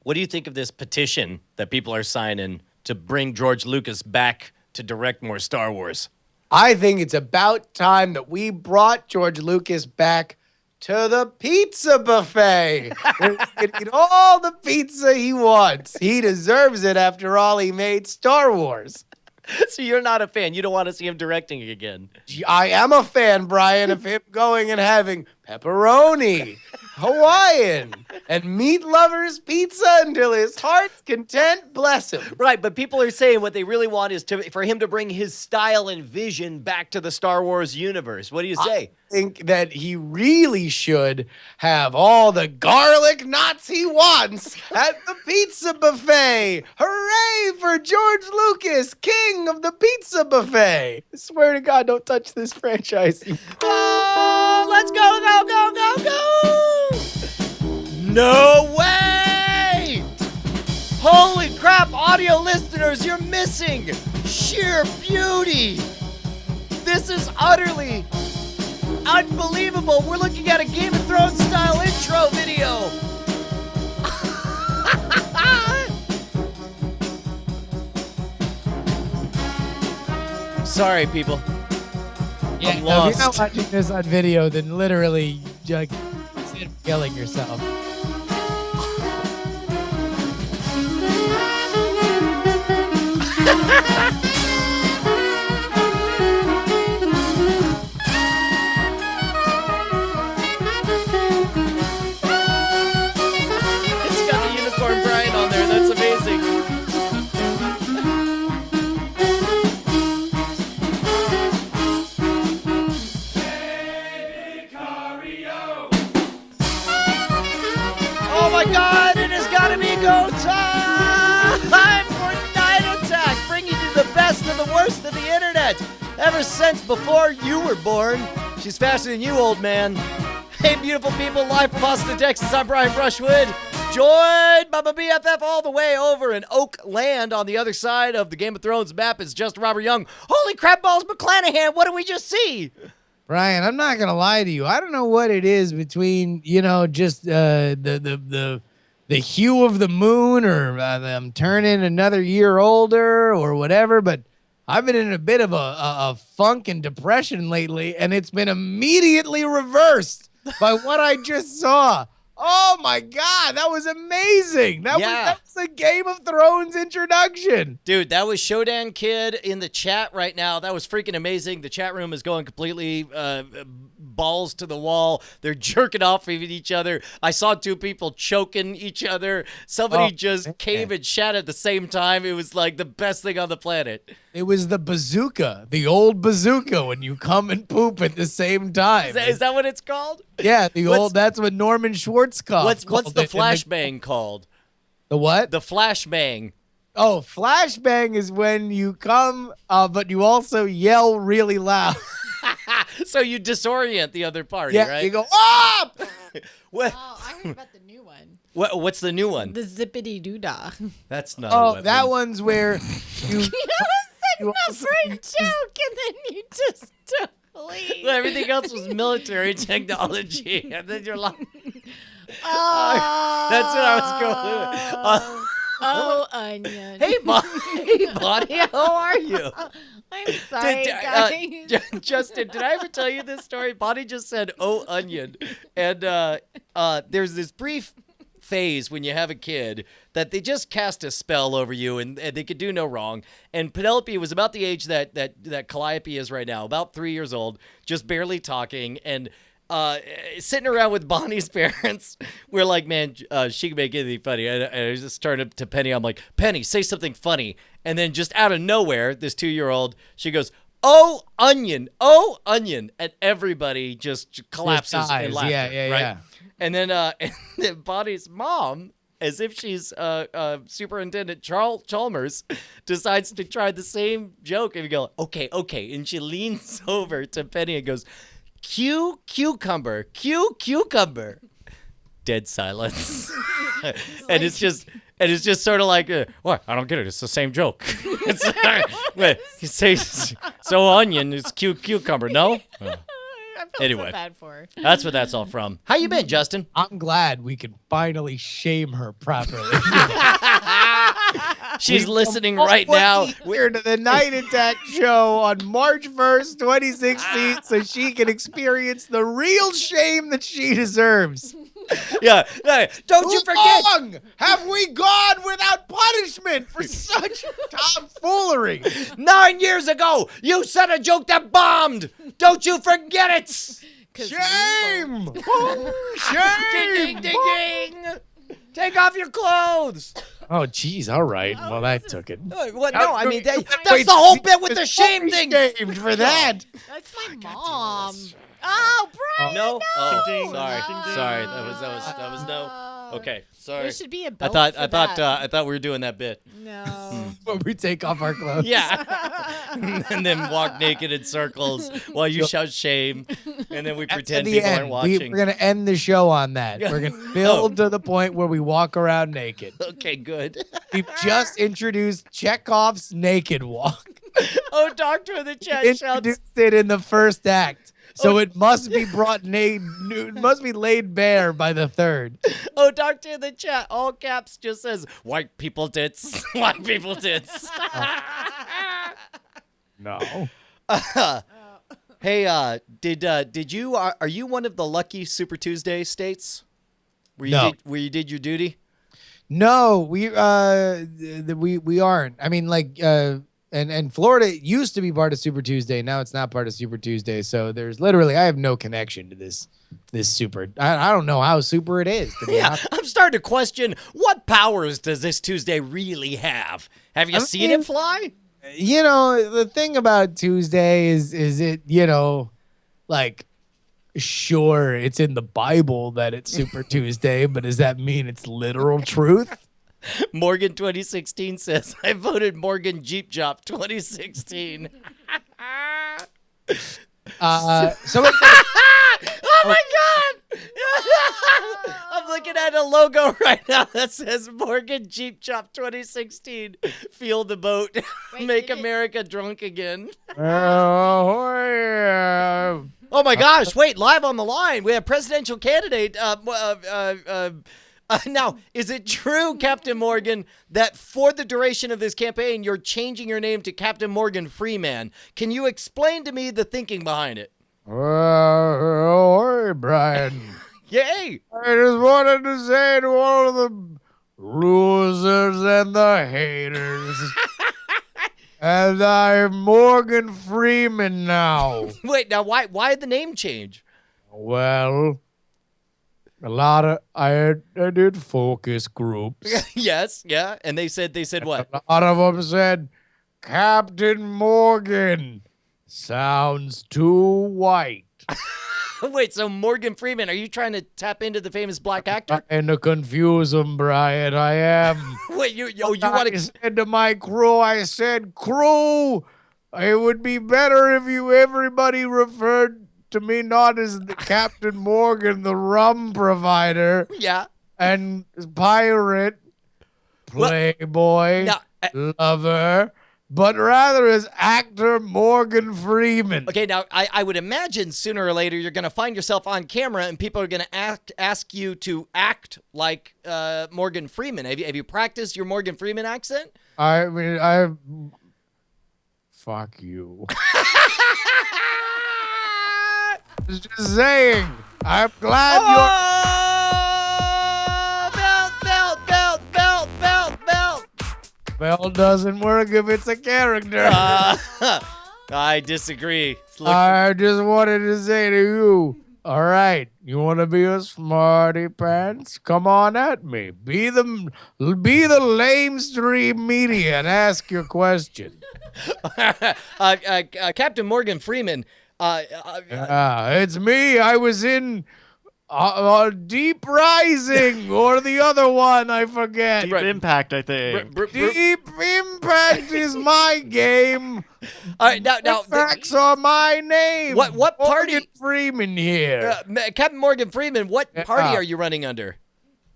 What do you think of this petition that people are signing to bring George Lucas back to direct more Star Wars? I think it's about time that we brought George Lucas back to the pizza buffet. He can eat all the pizza he wants. He deserves it after all he made Star Wars. So you're not a fan. You don't want to see him directing again. I am a fan, Brian, of him going and having pepperoni, Hawaiian, and meat lovers pizza until his heart's content. Bless him. Right, but people are saying what they really want is for him to bring his style and vision back to the Star Wars universe. What do you say? I think that he really should have all the garlic knots he wants at the pizza buffet. Hooray for George Lucas, king of the pizza buffet. I swear to God, don't touch this franchise. Oh, let's go, go, go, go, go! No way! Holy crap, audio listeners, you're missing sheer beauty. This is utterly unbelievable. We're looking at a Game of Thrones style intro video. Sorry, people. Yeah, I'm if lost. you're not watching this on video, then literally just killing yourself. It's got the unicorn Brian on there. That's amazing. Oh my God! It has got to be go time for Night Attack, bringing you the best and the worst of the internet ever since before you were born. She's faster than you, old man. Hey, beautiful people, live from Austin, Texas. I'm Brian Brushwood, joined by my BFF all the way over in Oakland on the other side of the Game of Thrones map is just Robert Young. Holy crap balls, McClanahan, what did we just see? Brian, I'm not gonna lie to you. I don't know what it is between just the hue of the moon, or I'm turning another year older, or whatever. But I've been in a bit of a funk and depression lately, and it's been immediately reversed by what I just saw. Oh my God, that was amazing. That was the Game of Thrones introduction. Dude, that was Shodan Kid in the chat right now. That was freaking amazing. The chat room is going completely balls to the wall. They're jerking off of each other. I saw two people choking each other. Somebody just came and chat at the same time. It was like the best thing on the planet. It was the bazooka, the old bazooka, when you come and poop at the same time. Is that what it's called? Yeah, that's what Norman Schwarzkopf What's called the it. flashbang called? The what? The flashbang. Oh, flashbang is when you come, but you also yell really loud. So you disorient the other party, Yeah, right? you go, ah! What? Oh, I heard about the new one. What's the new one? The zippity doo dah. That's not a Oh, weapon. that one's where you... You almost said a joke and then you just totally. Well, everything else was military technology, and then you're like, Oh. that's what I was going with. Oh, onion. Hey, Bonnie, how are you? I'm sorry, guys. Justin, did I ever tell you this story? Bonnie just said, "Oh, onion," and there's this brief phase when you have a kid that they just cast a spell over you and they could do no wrong. And Penelope was about the age that Calliope is right now, about 3 years old, just barely talking, and sitting around with Bonnie's parents. We're like, man, she can make anything funny. And I just turned to Penny. I'm like, Penny, say something funny. And then just out of nowhere, this 2-year-old, she goes, oh, onion. And everybody just collapses in laughter. Yeah, right? yeah. And then Bonnie's mom, as if she's Superintendent Chalmers, decides to try the same joke. And we go, okay. And she leans over to Penny and goes, cucumber. Dead silence. And it's just sort of like, what? I don't get it. It's the same joke. It's like, wait, you say so onion is cucumber, no? I feel Anyway. so bad for her. That's what that's all from. How you been, Justin? I'm glad we can finally shame her properly. She's We've listening come right all now. year to the Night Attack show on March 1st, 2016, so she can experience the real shame that she deserves. Yeah. Hey, don't you forget. How long have we gone without punishment for such tomfoolery? 9 years ago, you said a joke that bombed. Don't you forget it. 'Cause Shame! Ding, Shame! ding, ding, ding. Take off your clothes. Oh, jeez. All right. Well, that took it. What? No, I mean, that's Wait, the whole she bit with the was shame thing. shamed for that. That's my mom. Oh, Brian. No? Oh, Ding, sorry. ding, ding. Sorry. That was no. Okay. Sorry. There should be a I belt thought for that. I thought we were doing that bit. No. When we take off our clothes. Yeah. And then walk naked in circles while you shout shame, and then we At pretend the people end, aren't watching. we're going to end the show on that. Yeah. We're going to build to the point where we walk around naked. Okay, good. We've just introduced Chekhov's naked walk. Oh, Doctor in the chat shouts. Introduced it in the first act. So it must be must be laid bare by the third. Oh, Doctor in the chat, all caps, just says white people tits. White people tits. No. Hey, did you are you one of the lucky Super Tuesday states? Where you No. did your duty? No, we aren't. I mean, like, and Florida used to be part of Super Tuesday. Now it's not part of Super Tuesday. So there's literally, I have no connection to this super. I don't know how super it is. To be Yeah, honest. I'm starting to question what powers does this Tuesday really have? Have you seen mean- it fly? You know, the thing about Tuesday is it, you know, like, sure, it's in the Bible that it's Super Tuesday, but does that mean it's literal truth? Morgan 2016 says, I voted Morgan Jeep Job 2016. So Oh my God! I'm looking at a logo right now that says Morgan Jeep Chop 2016. Feel the boat. Wait, Make did it- America drunk again. yeah. Oh my gosh, wait, live on the line. We have presidential candidate. Now, is it true, Captain Morgan, that for the duration of this campaign, you're changing your name to Captain Morgan Freeman? Can you explain to me the thinking behind it? Hey, Brian. Yay! I just wanted to say to all of the losers and the haters, and I'm Morgan Freeman now. Wait, now why the name change? Well, I did focus groups. Yes, yeah, and they said what? A lot of them said, Captain Morgan sounds too white. Wait, so Morgan Freeman, are you trying to tap into the famous black actor? And to confuse them, Brian, I am. Wait, you want I to? said to my crew, crew, it would be better if everybody referred to me not as the Captain Morgan, the rum provider Yeah. and pirate, playboy, Now, lover, but rather as actor Morgan Freeman. okay, now I would imagine sooner or later you're going to find yourself on camera and people are going to ask you to act like Morgan Freeman. Have you practiced your Morgan Freeman accent? I mean, fuck you. Just saying. I'm glad Belt. your bell doesn't work if it's a character. I disagree. I just wanted to say to you, all right, you want to be a smarty pants? Come on at me. Be the lamestream media and ask your question. Captain Morgan Freeman. It's me. I was in Deep Rising or the other one. I forget. Deep Impact, I think. Deep Impact is my game. All right, now, Facts are my name. What party- Morgan Freeman here. Captain Morgan Freeman, what party Yeah. are you running under?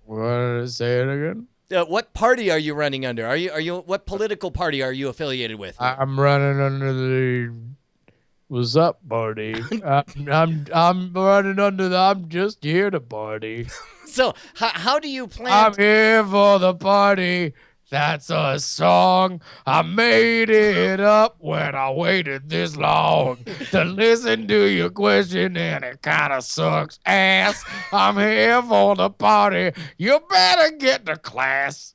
What? Say it again. What party are you running under? Are you what political party are you affiliated with? I'm running under the What's up, party? I'm running under the. I'm just here to party. So how do you plan? I'm here for the party. That's a song. I made it up when I waited this long to listen to your question, and it kind of sucks ass. I'm here for the party. You better get to class.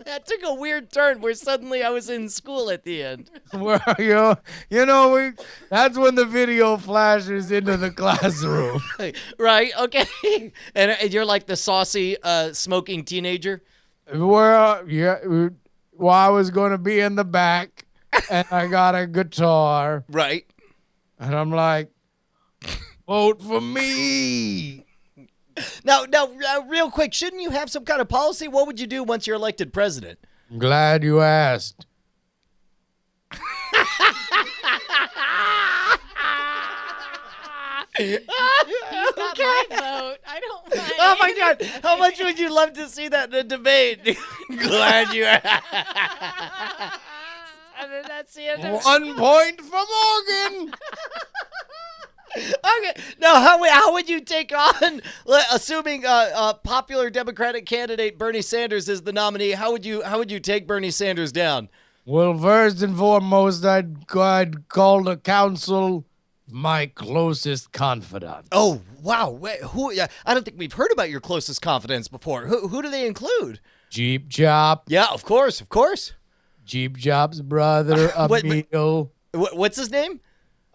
That took a weird turn where suddenly I was in school at the end. Where that's when the video flashes into the classroom. Right? Okay. And you're like the saucy, smoking teenager. Well, I was going to be in the back, and I got a guitar, Right. and I'm like, vote for me. Now, real quick, shouldn't you have some kind of policy? What would you do once you're elected president? I'm glad you asked. He's got my vote. I don't mind. Oh my God! How much would you love to see that in a debate? Glad you. And then that's the end of 1 point for Morgan. Okay. Now, how would you take on, assuming popular Democratic candidate Bernie Sanders is the nominee? How would you take Bernie Sanders down? Well, first and foremost, I'd call the council my closest confidant. Oh wow! Wait, who? I don't think we've heard about your closest confidants before. Who do they include? Jeep Chop. Yeah, of course. Jeep Chop's brother, Emil. What's his name?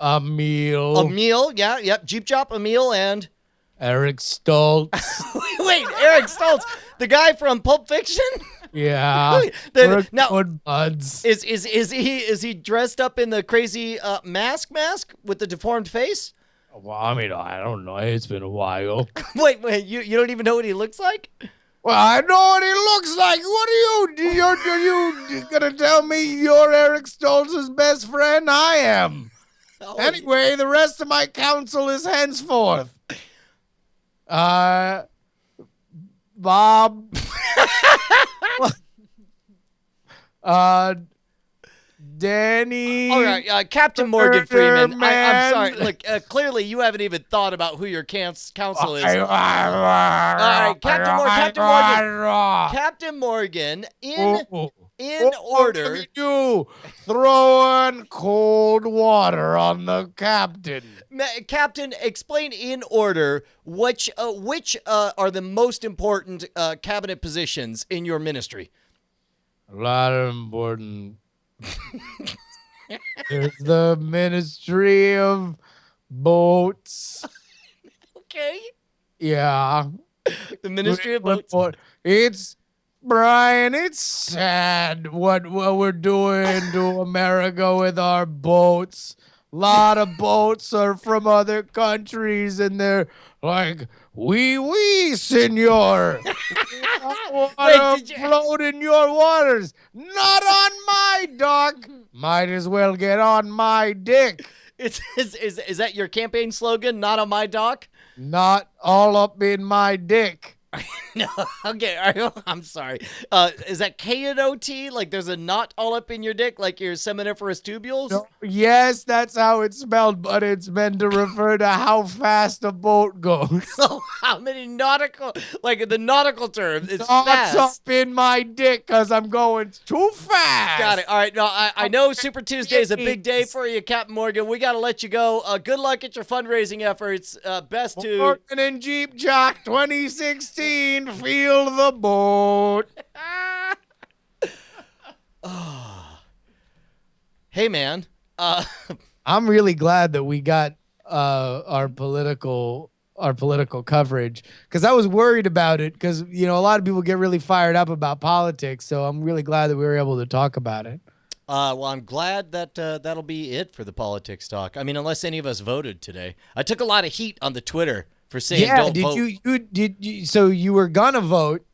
Emil. Emil. Yeah, yep. Jeep Chop, Emil, and Eric Stoltz. wait, Eric Stoltz, the guy from Pulp Fiction. Yeah. We're good buds. Is he dressed up in the crazy mask with the deformed face? Well, I mean, I don't know. It's been a while. Wait, you don't even know what he looks like? Well, I know what he looks like. What are you gonna tell me you're Eric Stoltz's best friend? I am. Oh, Anyway, the rest of my counsel is henceforth. Bob. Danny. all right, Captain Morgan Freeman. I'm Man. sorry. Look, clearly you haven't even thought about who your counsel is. All right, Captain Morgan, in order. You throwing cold water on the captain. Captain, explain in order which are the most important cabinet positions in your ministry. A lot of important. There's the Ministry of Boats. Okay. Yeah. The Ministry of Boats. It's Brian, it's sad what we're doing to America with our boats. A lot of boats are from other countries, and they're like, oui, senor. Want to float in your waters. Not on my dock. Might as well get on my dick. Is that your campaign slogan? Not on my dock? Not all up in my dick. No, okay. I'm sorry. Is that K-N-O-T? Like there's a knot all up in your dick, like your seminiferous tubules? No, yes, that's how it's spelled, but it's meant to refer to how fast a boat goes. So how many nautical, like the nautical term, it's Knots fast. up in my dick because I'm going too fast. Got it. All right. No, I know Super Tuesday is a big day for you, Captain Morgan. We got to let you go. Good luck at your fundraising efforts. Best to... Morgan and Jeep Jock 2016. Feel the boat. Hey, man. I'm really glad that we got our political coverage, because I was worried about it, because a lot of people get really fired up about politics. So I'm really glad that we were able to talk about it. Well, I'm glad that that'll be it for the politics talk. I mean, unless any of us voted today. I took a lot of heat on the Twitter for saying don't vote. So you were gonna vote.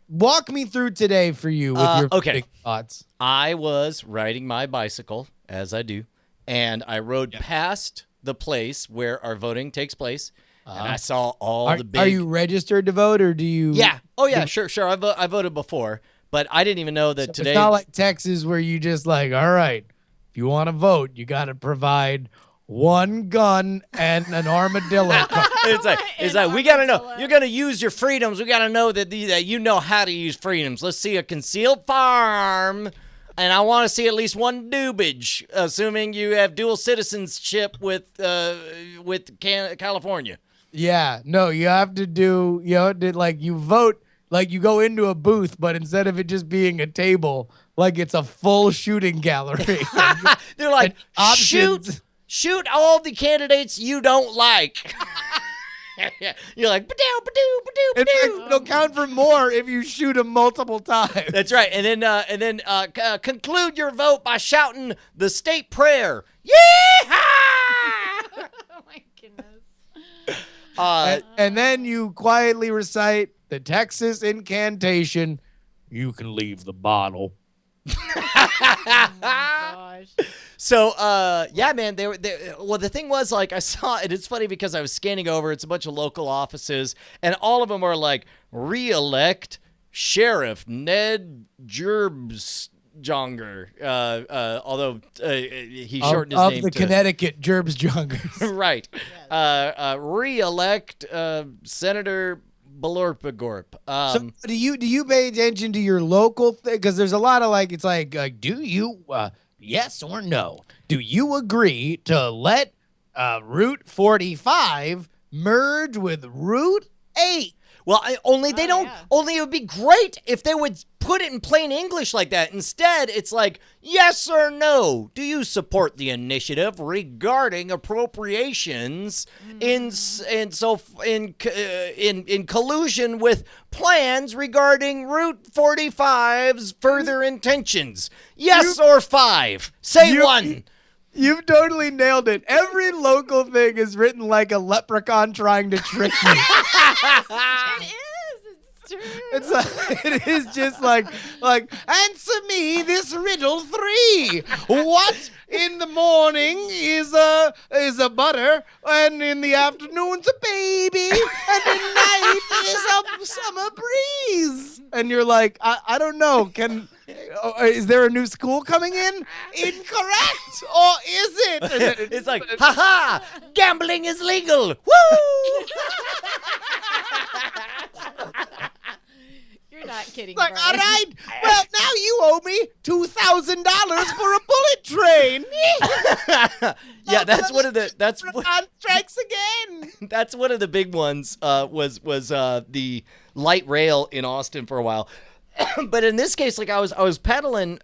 Walk me through today for you with your okay. thoughts. I was riding my bicycle, as I do, and I rode past the place where our voting takes place, and I saw all the big... Are you registered to vote, or do you... Yeah. Oh, yeah, sure. I voted before, but I didn't even know that today... It's not like Texas where you just like, all right, if you want to vote, you got to provide one gun and an armadillo. It's like we gotta know you're gonna use your freedoms. We gotta know that you know how to use freedoms. Let's see a concealed firearm, and I want to see at least one dubage, assuming you have dual citizenship with California. Yeah, no, you have to do, like you vote, like you go into a booth, but instead of it just being a table, like it's a full shooting gallery. They're like, options. shoot all the candidates you don't like. You're like, ba-doo, ba-doo, ba-doo, In ba-doo. fact, it'll count for more if you shoot them multiple times. That's right. And then conclude your vote by shouting the state prayer. Yeehaw! Oh my goodness. And then you quietly recite the Texas incantation, "You can leave the bottle." Gosh. So, yeah, man, well, the thing was, like, I saw it. It's funny because I was scanning over. It's a bunch of local offices, and all of them are like, re-elect Sheriff Ned Gerbsjonger. Although he shortened his name of the to Connecticut Gerbsjongers. right. Re-elect Senator Balorpagorp. So do you pay attention to your local thing? Because there's a lot of like, it's like, do you, yes or no? Do you agree to let Route 45 merge with Route 8? Well, only they don't. Yeah. Only it would be great if they would put it in plain English like that. Instead, it's like, yes or no. Do you support the initiative regarding appropriations in collusion with plans regarding Route 45's further intentions? Yes or 5. Say one. You've totally nailed it. Every local thing is written like a leprechaun trying to trick you. It is. It's true. It is just like answer me this riddle 3. What in the morning is a butter, and in the afternoon's a baby, and at night is a summer breeze? And you're like, I don't know. Is there a new school coming in? Incorrect, or is it? It's like, haha, gambling is legal. Woo! You're not kidding, Like, Brian. all right, well, now you owe me $2,000 for a bullet train. Yeah, that's one of the Leprechaun strikes again. that's one of the big ones. Was the light rail in Austin for a while. But in this case, like I was paddling.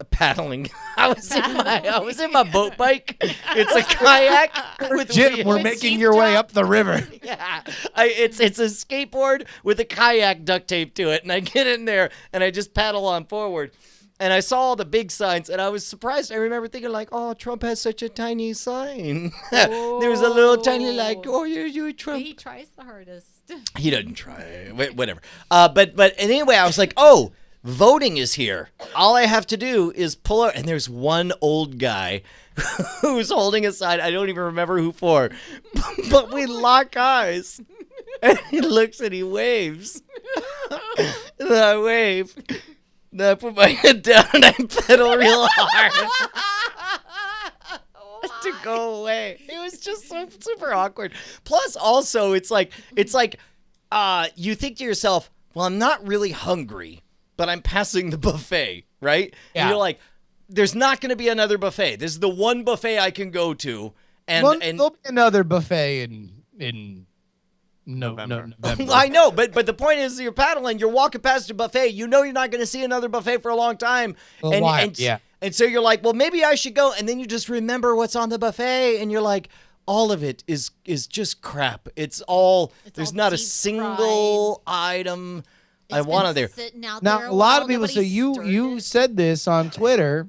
I was in my boat bike. It's a kayak with Jim, we're wheels. making your way up the river. Yeah, it's a skateboard with a kayak duct tape to it, and I get in there and I just paddle on forward. And I saw all the big signs, and I was surprised. I remember thinking, like, oh, Trump has such a tiny sign. There was a little tiny, like, oh, you're Trump. He tries the hardest. He doesn't try. Whatever. But anyway, I was like, oh, voting is here. All I have to do is pull out, and there's one old guy who's holding a sign. I don't even remember who for, but we lock eyes. And he looks and he waves. And I wave. Then I put my head down and I pedal real hard to go away. It was just so super awkward. Plus, also, it's like you think to yourself, well, I'm not really hungry, but I'm passing the buffet, right? Yeah. And you're like, there's not going to be another buffet. This is the one buffet I can go to. And There'll be another buffet in November. I know, but the point is, you're paddling, you're walking past a buffet. You know you're not going to see another buffet for a long time. Yeah. And so you're like, well, maybe I should go. And then you just remember what's on the buffet, and you're like, all of it is just crap. There's all not a deep single item I It's want been on there. sitting out Now, there a lot while, of people. So nobody stirred you it. said this on Twitter,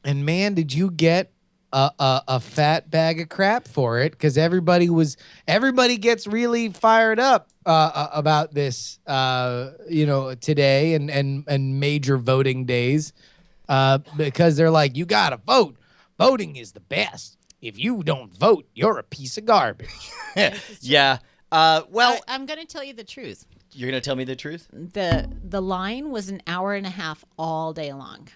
and man, did you get a fat bag of crap for it? Because everybody gets really fired up about this, today and major voting days, because they're like, you gotta vote. Voting is the best. If you don't vote, you're a piece of garbage. Yeah. Well, I'm going to tell you the truth. you're going to tell me the truth? The line was an hour and a half all day long.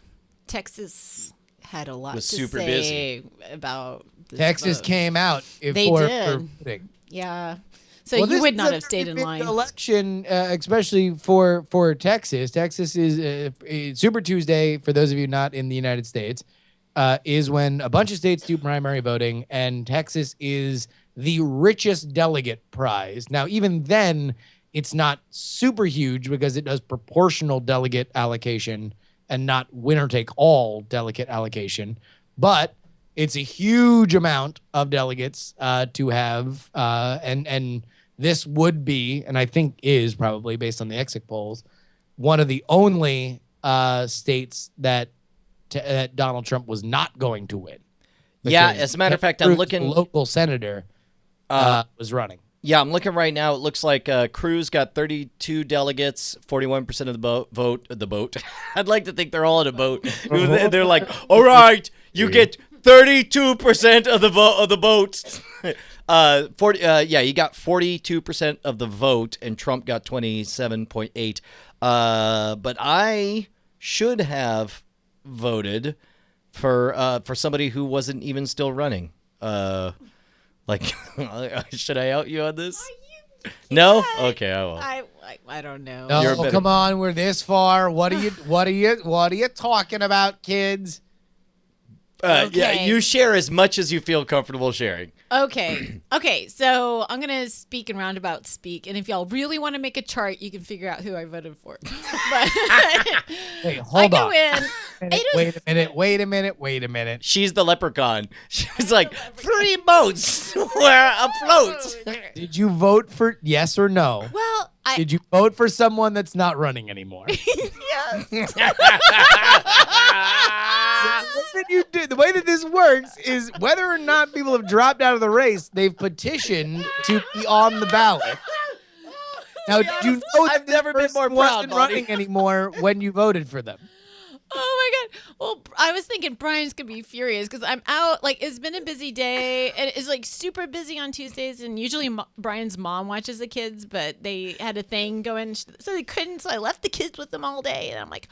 Texas had a lot Was to super say about this Texas vote. came out They for did. voting. Yeah. So Well, you this would is not a have stayed very in big line. election, especially for Texas. Texas is Super Tuesday. For those of you not in the United States, is when a bunch of states do primary voting, and Texas is the richest delegate prize. Now, even then, it's not super huge because it does proportional delegate allocation and not winner take all delegate allocation, but it's a huge amount of delegates to have, and this would be, and I think is probably based on the exit polls, one of the only states that Donald Trump was not going to win. Yeah, Because as a matter of fact, I'm Cruz, looking. the local senator was running. Yeah, I'm looking right now. It looks like Cruz got 32 delegates, 41% of the vote. The boat. I'd like to think they're all in a boat. They're like, all right, you get 32% of the vote of the boats. 40. Yeah, he got 42% of the vote, and Trump got 27.8. But I should have voted for somebody who wasn't even still running. Like, should I out you on this? No? Okay, I won't. I don't know. No, come on, we're this far. What are you talking about, kids? Yeah, Okay. you share as much as you feel comfortable sharing. Okay. Okay. So I'm going to speak in roundabout speak. And if y'all really want to make a chart, you can figure out who I voted for. But Wait, hold on. Wait a minute. She's the leprechaun. She's like, 3 boats were afloat. Did you vote for yes or no? Well, Did you vote for someone that's not running anymore? yes. The way that this works is whether or not people have dropped out of the race, they've petitioned to be on the ballot. Now, did you know that I've never been more proud, wasn't buddy. running anymore when you voted for them? Oh my God. Well, I was thinking Brian's going to be furious because I'm out. Like, it's been a busy day. And it's like super busy on Tuesdays. And usually Brian's mom watches the kids, but they had a thing going. So they couldn't. So I left the kids with them all day. And I'm like,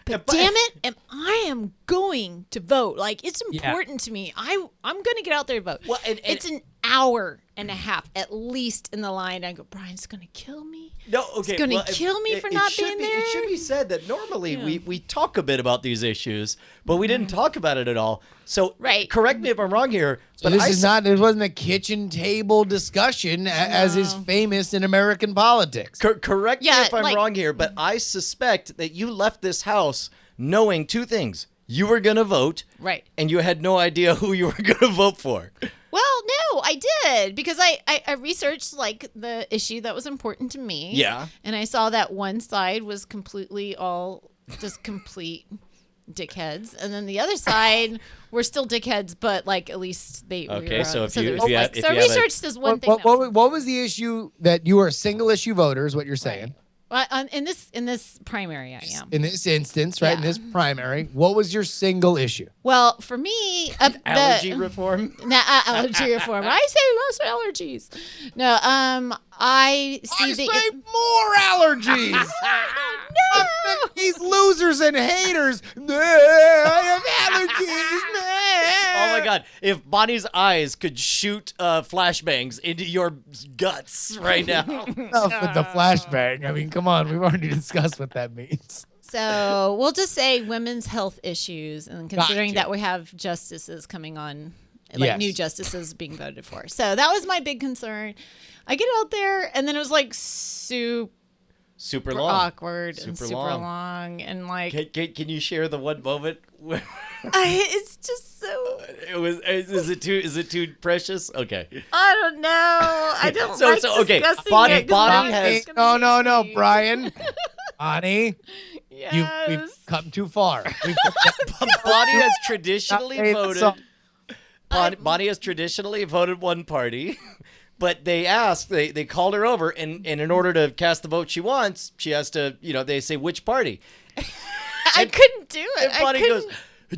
but damn it, I am going to vote. Like, it's important to me. I'm going to get out there and vote. Well, and it's an hour and a half at least in the line. I go, Brian's going to kill me. No, okay. He's going to kill me for not being there. It should be said that normally we talk a bit about these issues, but we didn't talk about it at all. So correct me if I'm wrong here. So but this wasn't a kitchen table discussion as is famous in American politics. Correct me if I'm wrong here, but I suspect that you left this house knowing 2 things. You were going to vote. Right. And you had no idea who you were going to vote for. Well, no, I did because I researched like the issue that was important to me. Yeah. And I saw that one side was completely all just complete dickheads, and then the other side were still dickheads, but like at least they okay. were, So if there you was, if you like, had, so if you research is one thing. What was the issue that you are single issue voters? What you're saying? Well, in this primary, I am. In this instance, right? In Yeah. this primary, what was your single issue? Well, for me, allergy reform. Allergy reform. I say less allergies. No, I see more allergies. No. These losers and haters. I have allergies. Oh my God! If Bonnie's eyes could shoot flashbangs into your guts right now. Enough with the flashbang. I mean, come on. We've already discussed what that means. So we'll just say women's health issues, and considering Gotcha. that we have justices coming on, like new justices being voted for. So that was my big concern. I get out there, and then it was like super long, awkward, and super long, and like. Can you share the one moment? Where It's just so. it was. Is it too precious? Okay. I don't know. I don't So- like so, okay, discussing Bonnie- it 'cause Bonnie Bonnie's has- gonna be No, mean. Brian. Bonnie, Yes. we've come too far. Bonnie has traditionally Not made the voted. song. Bonnie has traditionally voted one party, but they called her over, and in order to cast the vote she wants, she has to, they say which party. I couldn't do it. And Bonnie goes, I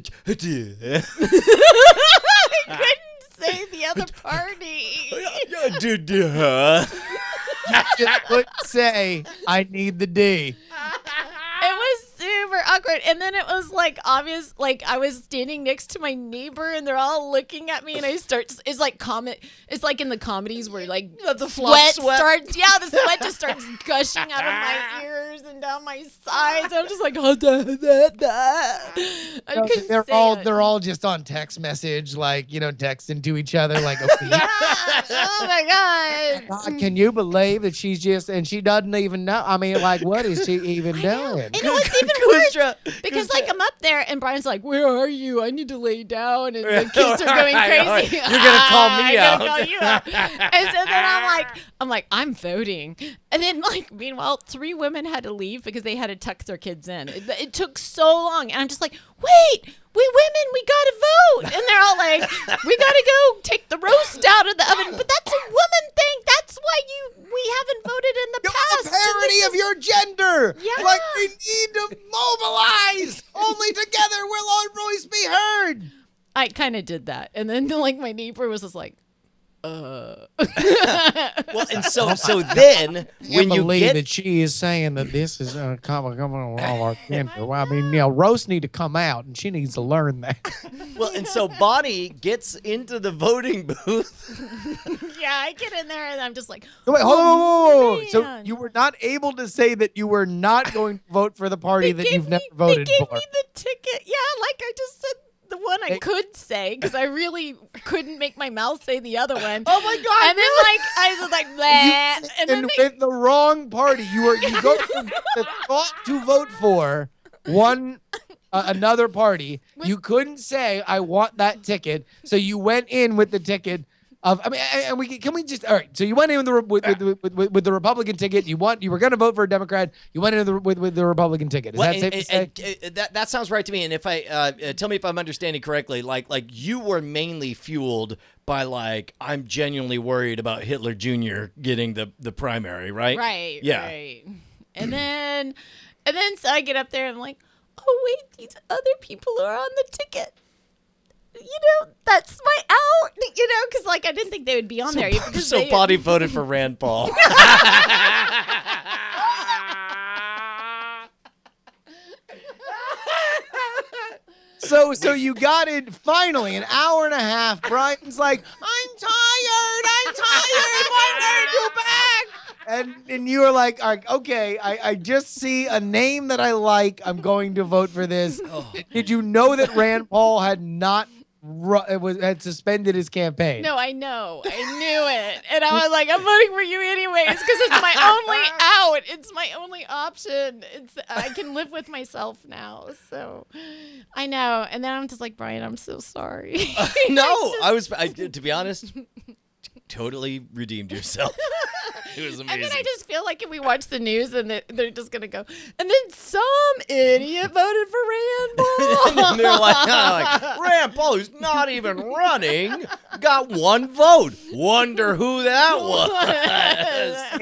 couldn't say the other party. You just couldn't say, I need the D. It was super awkward. And then it was like obvious, like I was standing next to my neighbor and they're all looking at me and it's like in the comedies where like the sweat starts, the sweat just starts gushing out of my ears and down my sides. I'm just like, I couldn't say it. They're all just on text message, like, texting to each other like, oh my God. Can you believe that she's just, and she doesn't even know? I mean, like, what is she even doing? And what's even worse, because like I'm up there and Brian's like, where are you? I need to lay down. And the kids are going crazy. You're going to call me out. Call you out. And so then I'm like, I'm voting. And then like, meanwhile, 3 women had to leave because they had to tuck their kids in. It took so long. And I'm just like, wait, we women, we got to vote. And they're all like, we got to go take the roast out of the oven. But that's a woman thing. That's why we haven't voted in the past. The parity of your gender. Yeah. Like, we need to mobilize. Only together will our voice be heard. I kind of did that. And then like my neighbor was just like, Well, and so then when you believe that she is saying that this is coming on our gender. Well, I mean, roasts need to come out, and she needs to learn that. Well, and so Bonnie gets into the voting booth. yeah, I get in there and I'm just like, Wait, hold on. So man. you were not able to say that you were not going to vote for the party that you've never voted They gave for. me the ticket. Yeah, like I just said the one I could say because I really couldn't make my mouth say the other one. Oh my God! And then like I was like, bleh. And then with the wrong party, you go to the thought to vote for another party. You couldn't say I want that ticket, so you went in with the ticket of. I mean, and all right? So you went in with the Republican ticket. You were going to vote for a Democrat. You went in with the Republican ticket. Is that safe to say? That sounds right to me. And if I tell me if I'm understanding correctly, like you were mainly fueled by like I'm genuinely worried about Hitler Jr. getting the primary, right? Right. Yeah. Right. And then so I get up there and I'm like, oh wait, these other people are on the ticket. That's my out, because like I didn't think they would be on there. So Bonnie voted for Rand Paul. So you got it finally, an hour and a half. Brian's like, I'm tired. Why aren't you back? And you were like, all right, okay, I just see a name that I like. I'm going to vote for this. Oh. Did you know that Rand Paul had suspended his campaign? No, I know. I knew it. And I was like, I'm voting for you anyways because it's my only out. It's my only option. I can live with myself now. So I know. And then I'm just like, Brian, I'm so sorry. No, to be honest, totally redeemed yourself. It was amazing. And then I just feel like if we watch the news and they're just going to go, and then some idiot voted for Rand Paul. And they're like, Rand Paul, who's not even running, got 1 vote. Wonder who that was.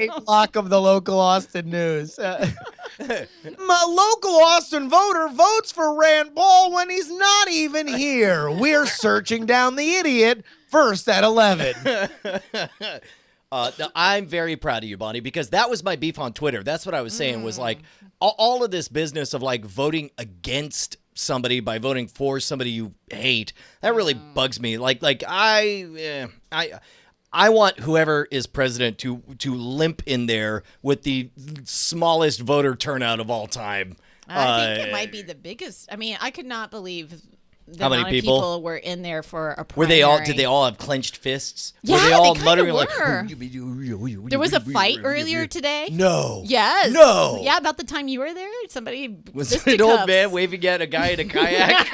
A block of the local Austin news. My local Austin voter votes for Rand Paul when he's not even here. We're searching down the idiot first at 11. No, I'm very proud of you, Bonnie, because that was my beef on Twitter. That's what I was saying was like all of this business of like voting against somebody by voting for somebody you hate. That really bugs me. Like I want whoever is president to limp in there with the smallest voter turnout of all time. I think it might be the biggest. I mean, I could not believe how many people were in there for a primary. Were they all? Did they all have clenched fists? Yeah, were they all kinda muttering were. like? There was a fight earlier today. No. Yes. No. Yeah, about the time you were there, somebody was an old man waving at a guy in a kayak.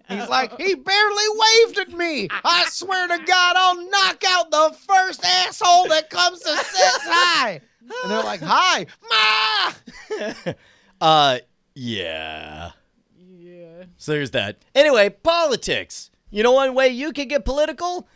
He's like, he barely waved at me. I swear to God, I'll knock out the first asshole that comes to say hi. And they're like, hi, ma. Yeah. So there's that. Anyway, politics. You know, one way you can get political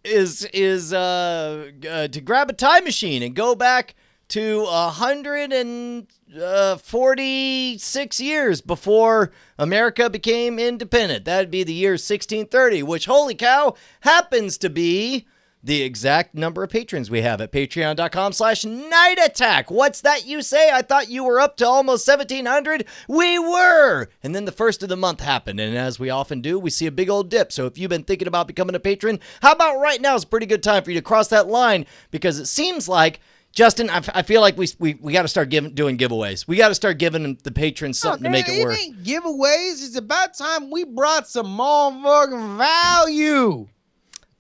is to grab a time machine and go back to 146 years before America became independent. That'd be the year 1630, which, holy cow, happens to be the exact number of patrons we have at patreon.com/nightattack. What's that you say? I thought you were up to almost 1,700. We were. And then the first of the month happened. And as we often do, we see a big old dip. So if you've been thinking about becoming a patron, how about right now is a pretty good time for you to cross that line, because it seems like, Justin, I feel like we got to start doing giveaways. We got to start giving the patrons something to make it work. It ain't giveaways. It's about time we brought some motherfucking value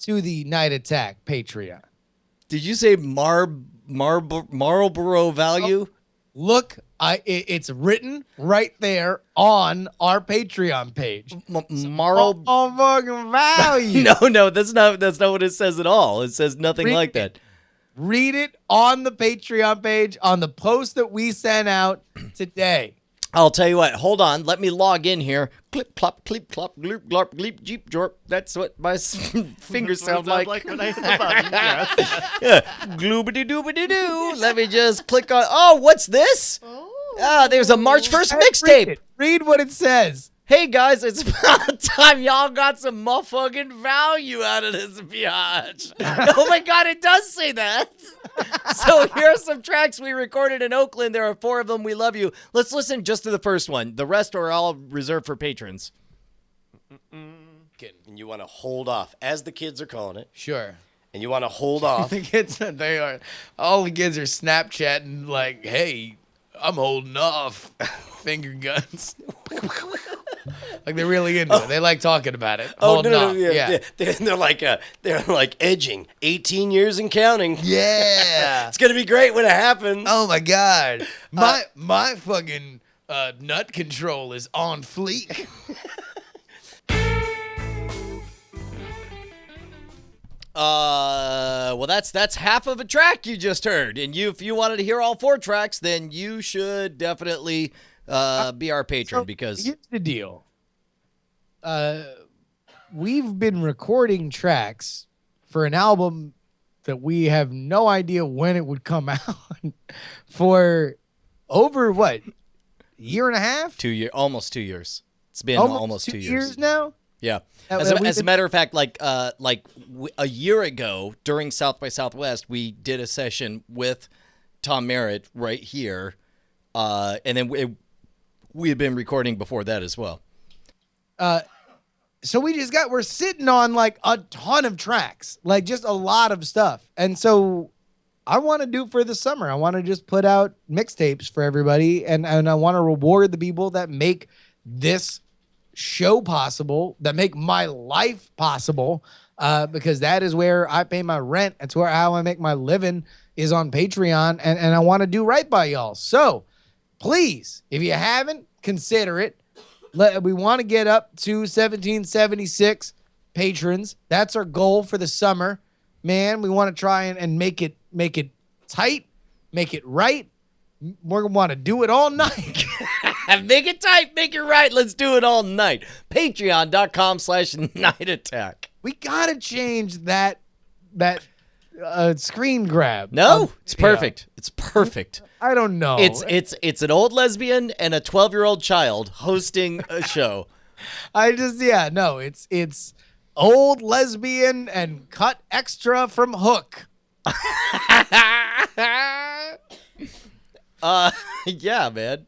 to the Night Attack Patreon. Did you say Marlboro value? Look, it's written right there on our Patreon page. Motherfucking value. No, that's not what it says at all. It says nothing like that. Read it on the Patreon page on the post that we sent out today. I'll tell you what. Hold on. Let me log in here. Clip, clop, cleep, clop, gloop, glop, gleep, jeep, jorp. That's what my fingers sound like. When I hit the button. Yes. Yeah. Gloobity-doobity-doo. Let me just click on. Oh, what's this? There's a March 1st mixtape. Read what it says. Hey guys, it's about time y'all got some motherfucking value out of this biatch. Oh my God, it does say that. So here are some tracks we recorded in Oakland. There are 4 of them. We love you. Let's listen just to the first one. The rest are all reserved for patrons. And you want to hold off, as the kids are calling it. Sure. And you want to hold off. The kids, all the kids are Snapchatting like, hey, I'm holding off. Finger guns. Like they're really into it. They like talking about it. Holding off. Yeah. They're like edging. 18 years and counting. Yeah. It's gonna be great when it happens. Oh my God. My fucking nut control is on fleek. Well, that's half of a track you just heard, and if you wanted to hear all 4 tracks, then you should definitely be our patron, because here's the deal. We've been recording tracks for an album that we have no idea when it would come out for over what, year and a half? 2 year, almost 2 years. It's been almost 2 years now. Yeah. As a matter of fact, a year ago during South by Southwest, we did a session with Tom Merritt right here, and then we had been recording before that as well. So we're sitting on like a ton of tracks, like just a lot of stuff. And so I want to do for the summer, I want to just put out mixtapes for everybody. And I want to reward the people that make this show possible, that make my life possible, because that is where I pay my rent. That's how I make my living, is on Patreon. And I want to do right by y'all. So please, if you haven't, consider it. We want to get up to 1776 patrons. That's our goal for the summer, man. We want to try and make it tight, make it right. We're gonna want to do it all night. Make it tight, make it right. Let's do it all night. Patreon.com/nightattack. We gotta change that screen grab. No, it's perfect. Yeah. It's perfect. I don't know. It's an old lesbian and a 12-year-old child hosting a show. It's old lesbian and cut extra from Hook. Yeah, man.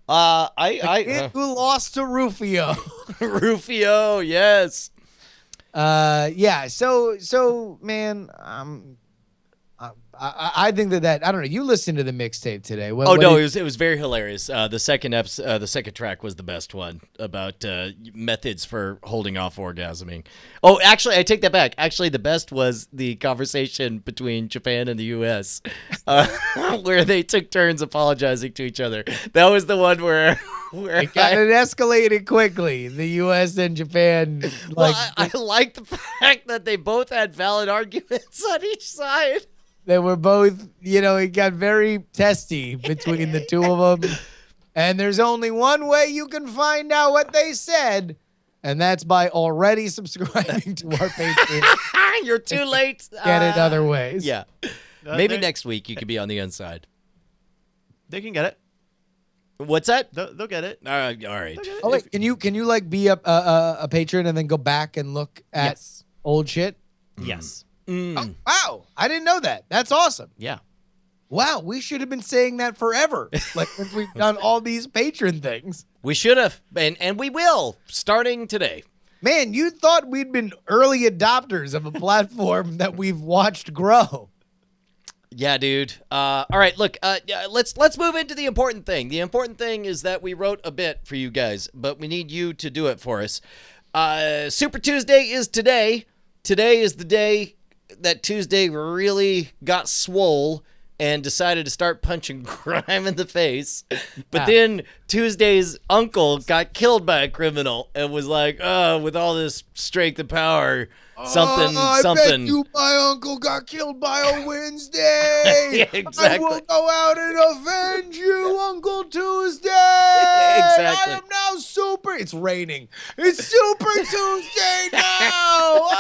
Kid who lost to Rufio. Rufio, yes. Yeah. So, man, I think that I don't know. You listened to the mixtape today. It was very hilarious. The second track was the best one, about methods for holding off orgasming. Oh, actually, I take that back. Actually, the best was the conversation between Japan and the U.S., where they took turns apologizing to each other. That was the one where it escalated quickly. The U.S. and Japan. I like the fact that they both had valid arguments on each side. They were both, it got very testy between the two of them. And there's only one way you can find out what they said, and that's by already subscribing to our Patreon. You're too late. Get it other ways. Yeah. Maybe next week you could be on the inside. They can get it. What's that? They'll get it. All right. Oh, wait, can you like be a patron and then go back and look at old shit? Yes. Oh, wow. I didn't know that. That's awesome. Yeah. Wow. We should have been saying that forever. Like since we've done all these patron things. We should have, and we will, starting today. Man, you thought we'd been early adopters of a platform that we've watched grow. Yeah, dude. All right, look. Let's move into the important thing. The important thing is that we wrote a bit for you guys, but we need you to do it for us. Super Tuesday is today. Today is the day that Tuesday really got swole and decided to start punching crime in the face. But then Tuesday's uncle got killed by a criminal and was like, with all this strength and power, something. I bet you my uncle got killed by a Wednesday. Yeah, exactly. I will go out and avenge you, Uncle Tuesday. Exactly. I am now super. It's raining. It's Super Tuesday now.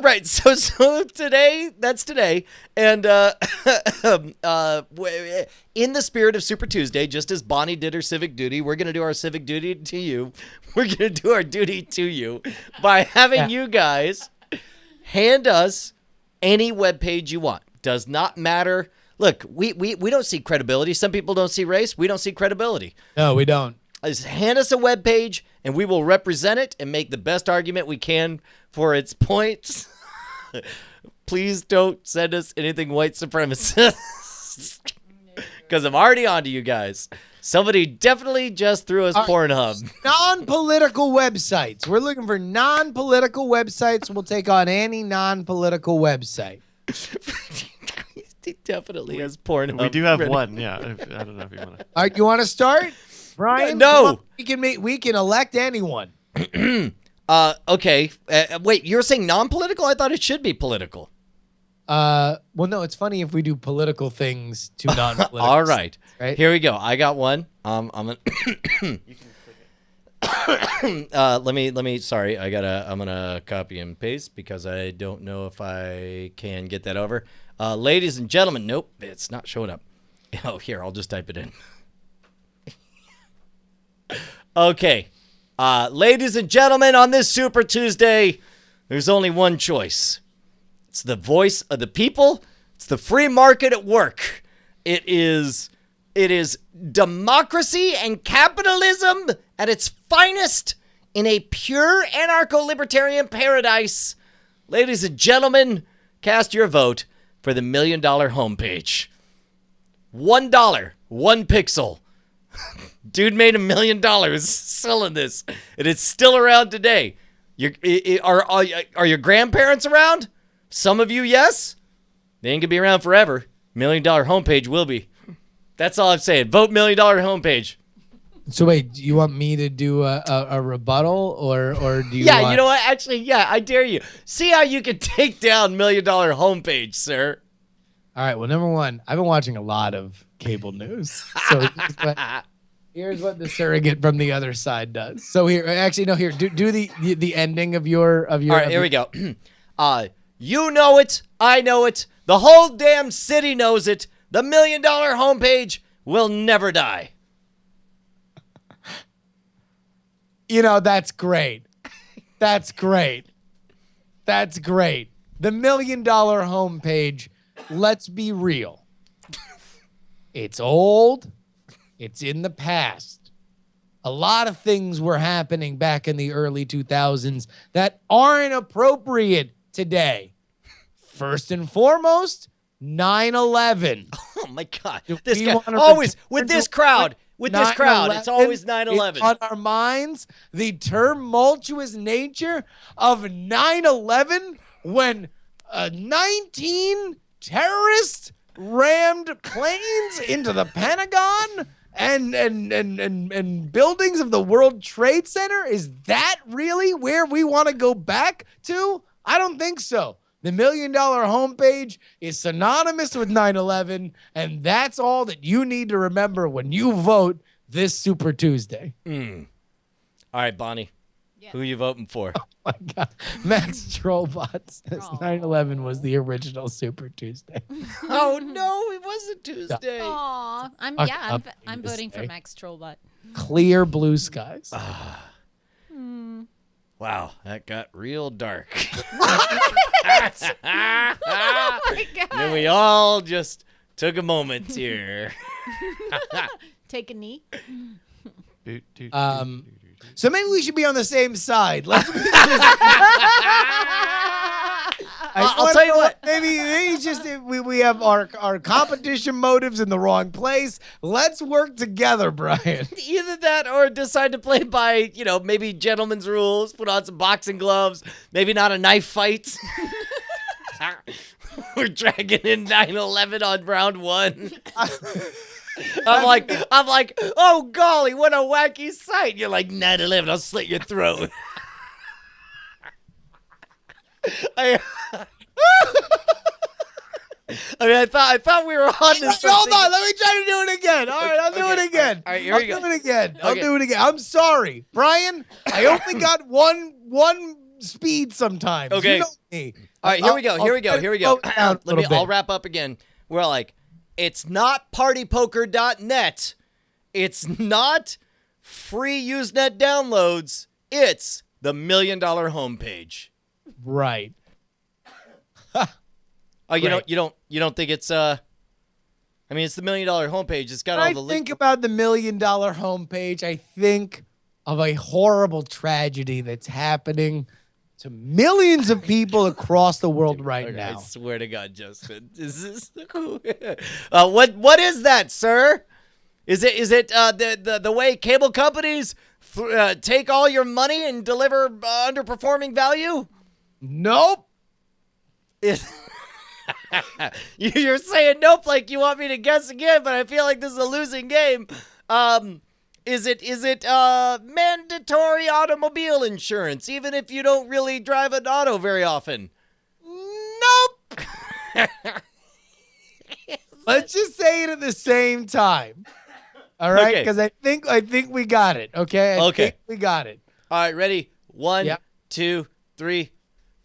Right, so today, that's today, and in the spirit of Super Tuesday, just as Bonnie did her civic duty, we're going to do our civic duty to you. We're going to do our duty to you by having you guys hand us any webpage you want. Does not matter. Look, we don't see credibility. Some people don't see race. We don't see credibility. No, we don't. Just hand us a webpage, and we will represent it and make the best argument we can for its points. Please don't send us anything white supremacist, because I'm already on to you guys. Somebody definitely just threw us Pornhub. Non-political websites. We're looking for non-political websites. We'll take on any non-political website. He definitely has Pornhub. We do have ready. one. Yeah, I don't know if you want to. All right, you want to start, Brian? No. We can elect anyone. Okay. Wait, you're saying non-political? I thought it should be political. Well, no, it's funny if we do political things to non-political. All right. Right? Here we go. I got one. I'm gonna let me sorry. I'm gonna copy and paste because I don't know if I can get that over. Ladies and gentlemen, nope, it's not showing up. Oh, here, I'll just type it in. Okay. Ladies and gentlemen, on this Super Tuesday, there's only one choice. It's the voice of the people. It's the free market at work. It is democracy and capitalism at its finest in a pure anarcho-libertarian paradise. Ladies and gentlemen, cast your vote for the $1 Million homepage. $1, 1 pixel. Dude made $1 million selling this, and it's still around today. Are your grandparents around? Some of you, yes. They ain't gonna be around forever. $1 Million homepage will be. That's all I'm saying. Vote $1 Million homepage. So wait, do you want me to do a rebuttal or do you? Yeah, want... you know what? Actually, yeah, I dare you. See how you can take down $1 Million homepage, sir. All right. Well, number one, I've been watching a lot of cable news. So here's what the surrogate from the other side does. So here, actually, no, here, do the ending of your. All right, here we go. You know it. I know it. The whole damn city knows it. The $1 Million homepage will never die. You know, that's great. That's great. That's great. The $1 Million homepage, let's be real. It's old. It's in the past. A lot of things were happening back in the early 2000s that aren't appropriate today. First and foremost, 9/11. Oh my God! Do This we guy wanna always return with to this crowd. With this crowd, it's always 9/11. It's on our minds, the tumultuous nature of 9/11 when 19 terrorists rammed planes into the Pentagon and buildings of the World Trade Center. Is that really where we want to go back to? I don't think so. The $1 Million homepage is synonymous with 9/11, and that's all that you need to remember when you vote this Super Tuesday. All right, Bonnie, Yeah. who are you voting for? Oh my God. Max Trollbot says 9/11 was the original Super Tuesday. Oh no, it wasn't Tuesday. Aw, Fuck I'm up, voting for Tuesday. Max Trollbot. Clear blue skies. Wow, that got real dark. Oh my god. Then we all just took a moment here. Take a knee. So maybe we should be on the same side. Let's. I'll tell you what. Maybe it's just we have our competition motives in the wrong place. Let's work together, Brian. Either that or decide to play by, maybe gentleman's rules, put on some boxing gloves, maybe not a knife fight. We're dragging in 9/11 on round 1. I'm like, oh golly, what a wacky sight. You're like, 9/11, I'll slit your throat. I thought we were on this. Hold on, let me try to do it again. All right, I'll do it again. All right, here we go. I'll do it again. I'm sorry, Brian. I only got one speed sometimes. Okay. You know me. All right, here we go. I'll wrap up again. We're like, it's not partypoker.net. It's not free Usenet downloads. It's the $1 Million homepage. Right. Oh, you Right. don't think it's it's the $1 Million homepage. It's got all When the I think about the $1 Million homepage, I think of a horrible tragedy that's happening to millions of people across the world right Okay, now. I swear to God, Justin. Is this what is that, sir? Is it the way cable companies take all your money and deliver underperforming value? Nope. You're saying nope like you want me to guess again, but I feel like this is a losing game. Is it mandatory automobile insurance, even if you don't really drive an auto very often? Nope. Let's just say it at the same time. All right, Okay. because I think we got it. Okay. I Okay. think we got it. All right, ready? 1, Yep. 2, 3.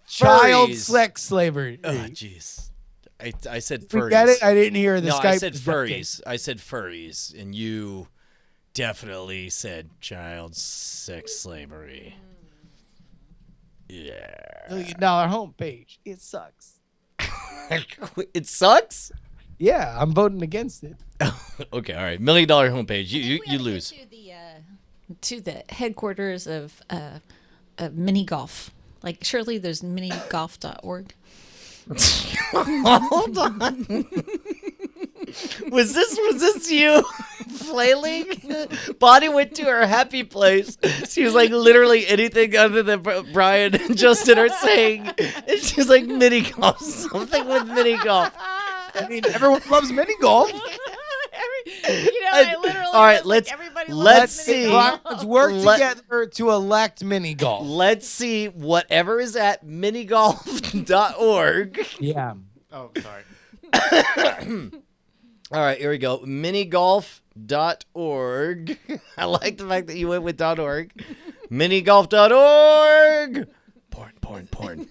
Child Furries. sex slavery. Oh, jeez. I said we furries. get it. I didn't hear the No, Skype. I said was breaking. furries. I said furries, and you definitely said child sex slavery. Yeah. $1 Million homepage. It sucks. It sucks? Yeah, I'm voting against it. Okay, all right. $1 Million homepage. You We ought to lose. get to the headquarters of mini golf. Like surely there's minigolf.org. Hold on. Was this you flailing? Bonnie went to her happy place. She was like literally anything other than Brian and Justin are saying. And she's like mini golf, something with mini golf. I mean, everyone loves mini golf. I literally. All right, was like, let's- everybody let's loves mini see. golf. Let's work Let- together to elect mini golf. Let's see whatever is at minigolf.org. Yeah. Oh, sorry. All right, here we go. Minigolf.org. I like the fact that you went with .org. Minigolf.org. Porn.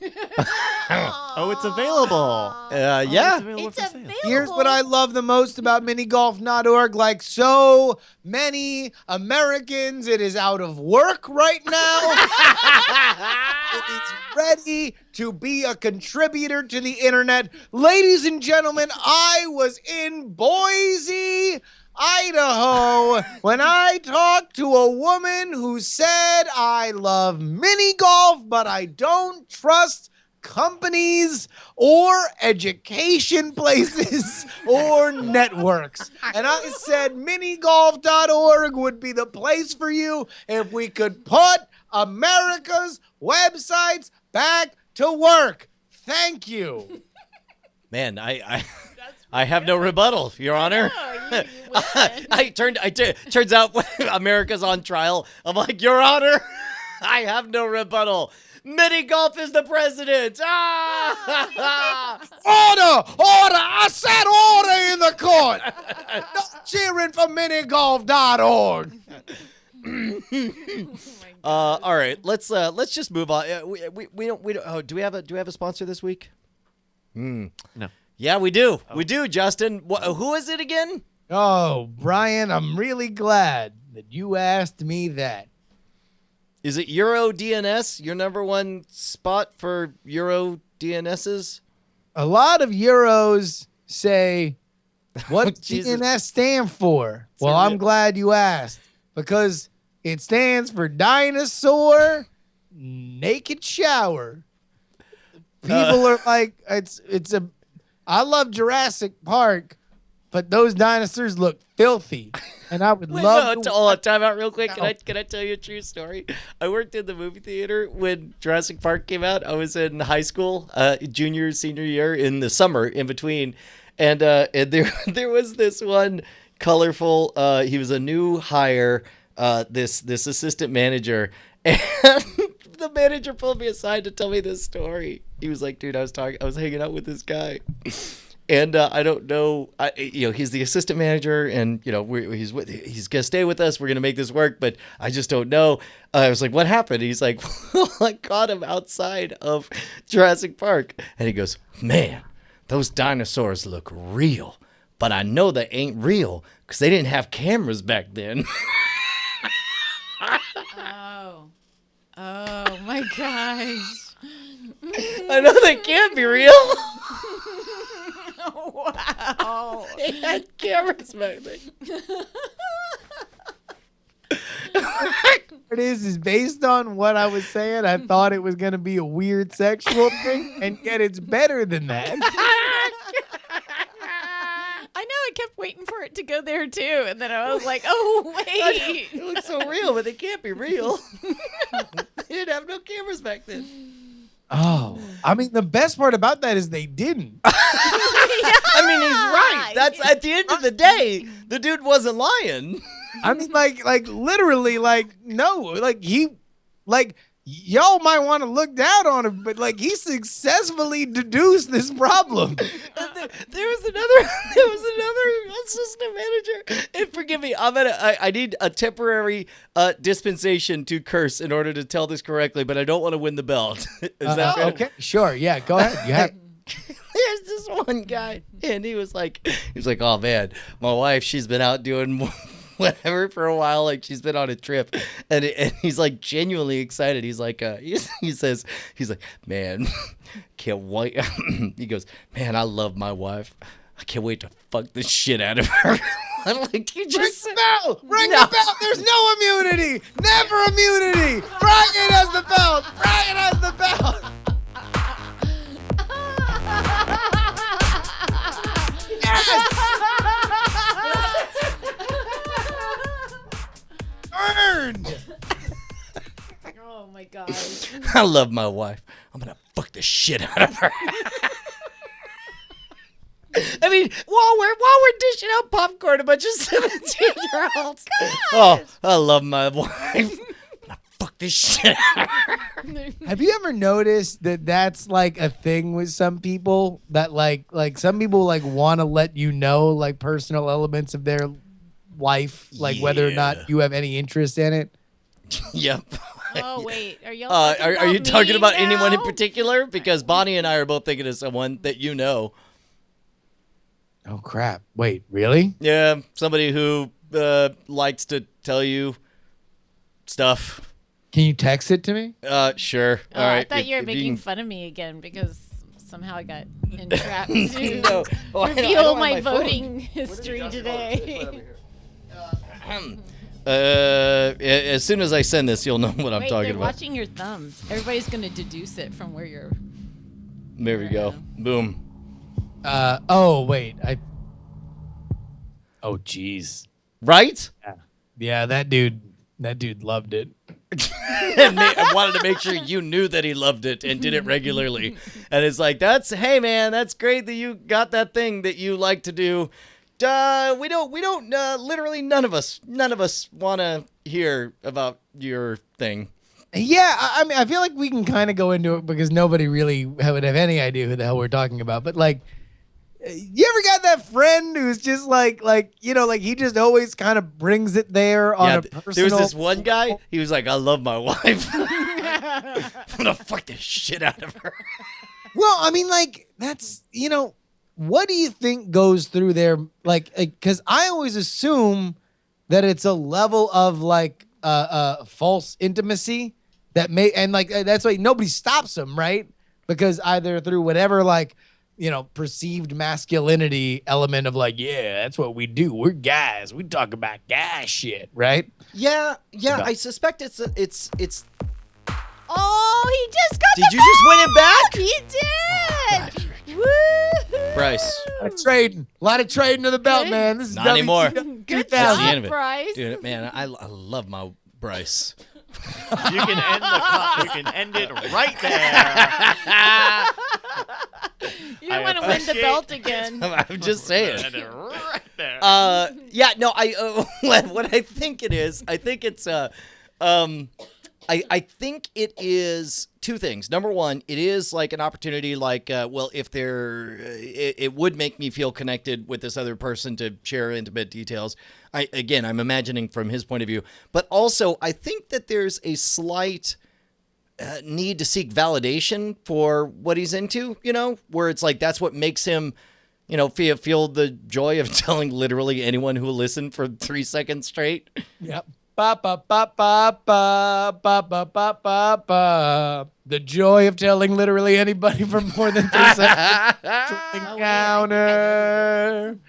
Oh, it's available. Yeah. It's available. Here's what I love the most about minigolf.org. Like so many Americans, it is out of work right now. It is ready to be a contributor to the internet. Ladies and gentlemen, I was in Boise, Idaho, when I talked to a woman who said, I love mini golf, but I don't trust companies or education places or networks. And I said minigolf.org would be the place for you if we could put America's websites back to work. Thank you. Man, I have no rebuttal, Your Honor. Turns out America's on trial. I'm like, Your Honor, I have no rebuttal. Mini golf is the president. Ah! Order! I said order in the court. No cheering for minigolf.org. All right, let's just move on. We don't. Oh, do we have a sponsor this week? No. Yeah, we do. We do, Justin. Who is it again? Oh, Brian, I'm really glad that you asked me that. Is it Euro DNS, your number one spot for Euro DNSs? A lot of Euros say, what Jesus. DNS stand for? Well, a I'm real- glad you asked because it stands for Dinosaur Naked Shower. People are like, I love Jurassic Park, but those dinosaurs look filthy. And I would Wait, love no, to hold on, time out real quick. No. Can I tell you a true story? I worked in the movie theater when Jurassic Park came out. I was in high school, junior, senior year, in the summer in between, and there was this one colorful. He was a new hire. This assistant manager, and the manager pulled me aside to tell me this story. He was like, "Dude, I was hanging out with this guy." And I don't know, he's the assistant manager, and he's gonna stay with us. We're gonna make this work, but I just don't know. I was like, "What happened?" He's like, "Well, I caught him outside of Jurassic Park," and he goes, "Man, those dinosaurs look real, but I know they ain't real because they didn't have cameras back then." Oh my gosh. I know they can't be real. Wow. They had cameras back then. it is based on what I was saying. I thought it was going to be a weird sexual thing, and yet it's better than that. I know, I kept waiting for it to go there too, and then I was like, oh wait. It looks so real, but they can't be real. They didn't have no cameras back then. Oh, I mean, the best part about that is they didn't. I mean, he's right. That's at the end of the day, the dude wasn't lying. I mean, like literally, no, y'all might want to look down on him, but he successfully deduced this problem. There was another assistant manager. And forgive me, I need a temporary dispensation to curse in order to tell this correctly, but I don't want to win the belt. Is that fair? Okay? Sure. Yeah. Go ahead. You have. There's this one guy, and he was like, "Oh man, my wife, she's been out doing whatever for a while, like she's been on a trip," and he's like genuinely excited. He's like, he's like, "Man, can't wait." He goes, "Man, I love my wife. I can't wait to fuck the shit out of her." I'm like, "You just Ring the bell! Ring the bell! There's no immunity! Never immunity! Brian has the belt! Brian has the belt! Earned! Oh my gosh. I love my wife. I'm gonna fuck the shit out of her." I mean, while we're dishing out popcorn, a bunch of 17-year-olds. Oh, I love my wife. I'm gonna fuck this shit out of her. Have you ever noticed that that's like a thing with some people that like some people want to let you know personal elements of their life, whether or not you have any interest in it? Yep. Oh wait, are y'all? Are you talking about anyone in now? particular? Because Bonnie and I are both thinking of someone that you know. Oh crap! Wait, really? Yeah, somebody who likes to tell you stuff. Can you text it to me? Sure. Oh, All right. I thought if- you were if making can- fun of me again because somehow I got entrapped to No. Oh, I don't reveal have my my phone. voting history today. As soon as I send this, you'll know what I'm Wait, talking they're about. watching your thumbs. Everybody's gonna deduce it from where you're. There we go. Boom. Oh wait, Oh jeez. Right? Yeah, that dude loved it. And I wanted to make sure you knew that he loved it and did it regularly. And it's like, hey man, that's great that you got that thing that you like to do. We don't literally none of us want to hear about your thing. Yeah, I mean, I feel like we can kind of go into it because nobody really would have any idea who the hell we're talking about. But you ever got that friend who's just he just always kind of brings it there on a personal. There was this one guy. He was like, "I love my wife. I'm gonna fuck the shit out of her." Well, I mean, that's what do you think goes through there? Because I always assume that it's a level of false intimacy that may, and that's why nobody stops them, right? because either through whatever like, perceived masculinity element of like, yeah, that's what we do. We're guys. We talk about guy shit, right? Yeah. About- I suspect it's. Oh, he just got Did you just win it back? He did. Woo! Bryce. A lot of trading to the belt, Good. man. This is Not anymore. Good 2000. job, The end of it. Bryce. Dude, man, I love my Bryce. You can end it right there. You don't want to win the belt again. I'm just saying. End it right there. Yeah, no, what I think it is, I think it's I think it is two things. Number one, it is like an opportunity, like, well, if it would make me feel connected with this other person to share intimate details. I'm imagining from his point of view, but also I think that there's a slight need to seek validation for what he's into, where it's like, that's what makes him, feel the joy of telling literally anyone who will listen for 3 seconds straight. Yep. Ba, ba, ba, ba, ba, ba, ba, ba, ba, ba. The joy of telling literally anybody for more than 3 seconds. Encounter.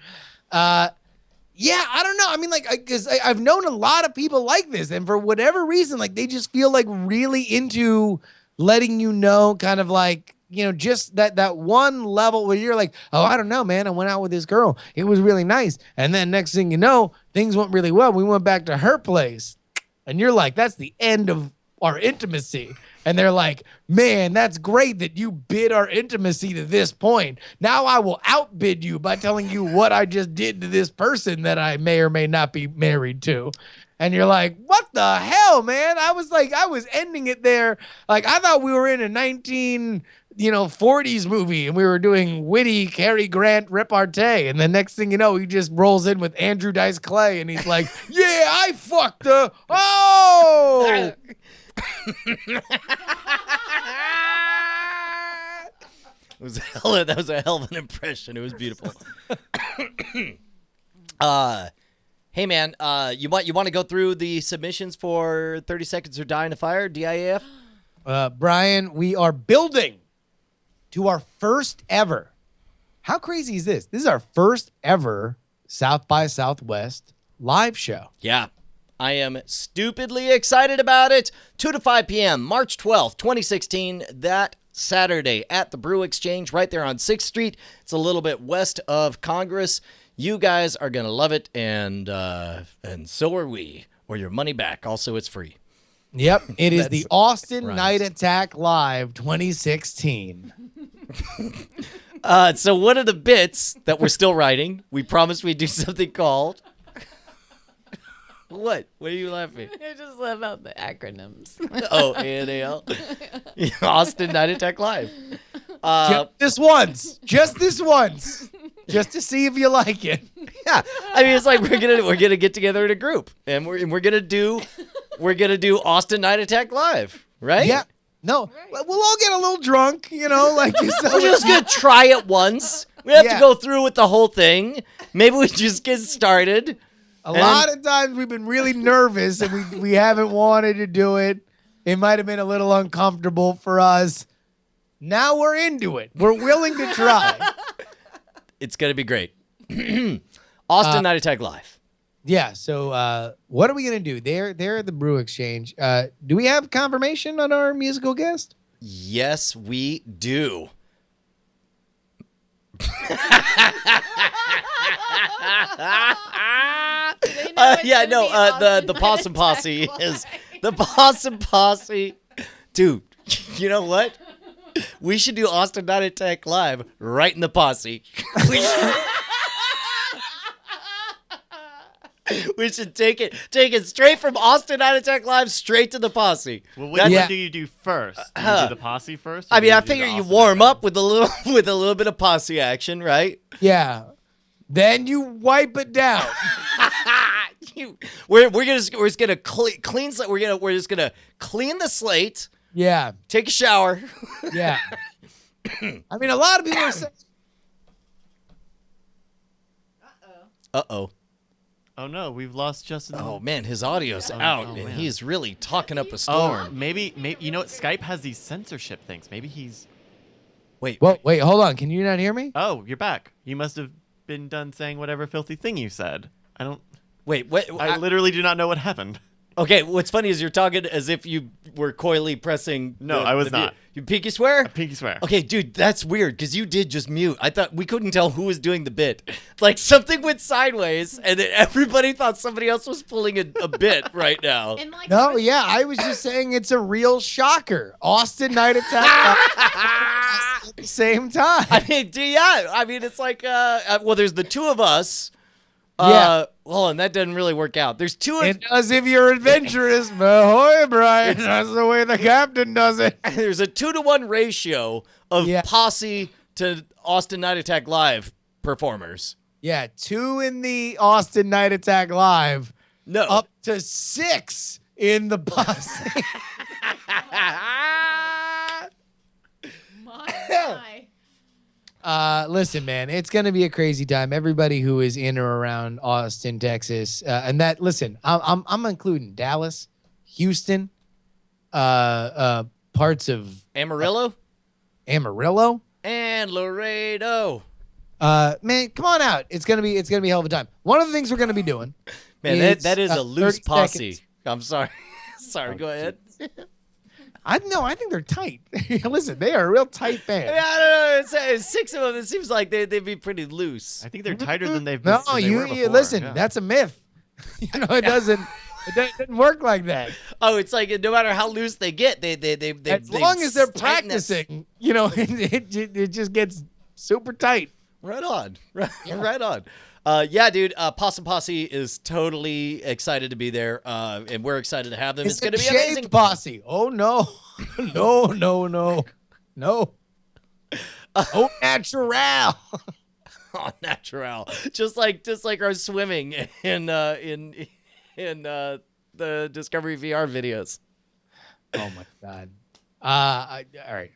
Yeah, I don't know. I mean, like, because I've known a lot of people like this, and for whatever reason, like, they just feel like really into letting you know, kind of like, just that one level where you're like, oh, I don't know, man. I went out with this girl. It was really nice. And then next thing you know, things went really well. We went back to her place. And you're like, that's the end of our intimacy. And they're like, man, that's great that you bid our intimacy to this point. Now I will outbid you by telling you what I just did to this person that I may or may not be married to. And you're like, what the hell, man? I was ending it there. Like, I thought we were in a 40s movie and we were doing witty Cary Grant repartee. And the next thing you know, he just rolls in with Andrew Dice Clay and he's like, yeah, I fucked her. Oh! That was a hell of an impression. It was beautiful. Hey man, you want to go through the submissions for 30 Seconds or Die in a Fire, DIAF? Brian, we are building to our first ever. How crazy is this? This is our first ever South by Southwest live show. Yeah. I am stupidly excited about it. 2 to 5 p.m., March 12th, 2016, that Saturday at the Brew Exchange right there on 6th Street. It's a little bit west of Congress. You guys are going to love it, and so are we, or your money back. Also, it's free. Yep, it is the Austin rhymes. Night Attack Live 2016. So one of the bits that we're still writing, we promised we'd do something called... What? What are you laughing? I just love out the acronyms. Oh, ANAL. Austin Night Attack Live. Just this once. Just to see if you like it. Yeah, I mean, it's like we're gonna get together in a group, and we're gonna do Austin Night Attack Live, right? Yeah. No, we'll all get a little drunk, like you said. We're just gonna try it once. We have Yeah. to go through with the whole thing. Maybe we just get started. A lot of times we've been really nervous and we haven't wanted to do it. It might have been a little uncomfortable for us. Now we're into it. We're willing to try. It's gonna be great. Austin Night Attack Live. Yeah. So what are we gonna do? They're at the Brew Exchange. Do we have confirmation on our musical guest? Yes, we do. The Possum Posse is the Possum Posse. Dude, you know what? We should do Austin Night Attack Live right in the posse. We should take it straight from Austin Night Attack Live straight to the posse. Well, which one do you do first? Do you do the posse first? I mean, I figure you warm up with a little bit of posse action, right? Yeah. Then you wipe it down. We're just gonna clean. We're just gonna clean the slate. Yeah. Take a shower. Yeah. I mean, a lot of people are saying. Uh-oh. Oh no, we've lost Justin. Oh man, his audio's out, and man. he's really talking up a Oh, storm. maybe you know what? Skype has these censorship things. Maybe he's Wait. Well, wait, hold on. Can you not hear me? Oh, you're back. You must have been done saying whatever filthy thing you said. I don't. Wait. What? I literally do not know what happened. Okay. What's funny is you're talking as if you were coyly pressing. No, I was not. You pinky swear? Pinky swear. Okay, dude, that's weird because you did just mute. I thought we couldn't tell who was doing the bit. Like something went sideways, and then everybody thought somebody else was pulling a bit right now. And like, No, yeah, I was just saying it's a real shocker. Austin Night Attack at the same time. I mean, yeah. I mean, it's like, well, there's the two of us. Yeah. Well, and that doesn't really work out. There's two. It does if you're adventurous, but ahoy, Brian. That's the way the captain does it. There's a 2-to-1 ratio of Yeah. posse to Austin Night Attack Live performers. Yeah, 2 in the Austin Night Attack Live, No. up to 6 in the bus. my. Listen, man, it's gonna be a crazy time. Everybody who is in or around Austin, Texas, and that. Listen, I'm including Dallas, Houston, parts of Amarillo Amarillo. and Laredo. Man, come on out. It's gonna be a hell of a time. One of the things we're gonna be doing. Man, is, that is a loose 30 posse. seconds. I'm sorry. Sorry, go ahead. I think they're tight. Listen, they are a real tight band. Yeah, I don't know. It's 6 of them. It seems like they'd be pretty loose. I think they're tighter than they've been. No, than they were before. listen. Yeah. That's a myth. It doesn't. It doesn't work like that. Oh, it's like no matter how loose they get, they As long as they're tighten us. practicing, it just gets super tight. Right on. Right on. Yeah, dude. Posse is totally excited to be there, and we're excited to have them. It's going to be shaved amazing. posse. Oh no, no. Oh, natural. Oh, natural. Just like our swimming in the Discovery VR videos. Oh my god. All right.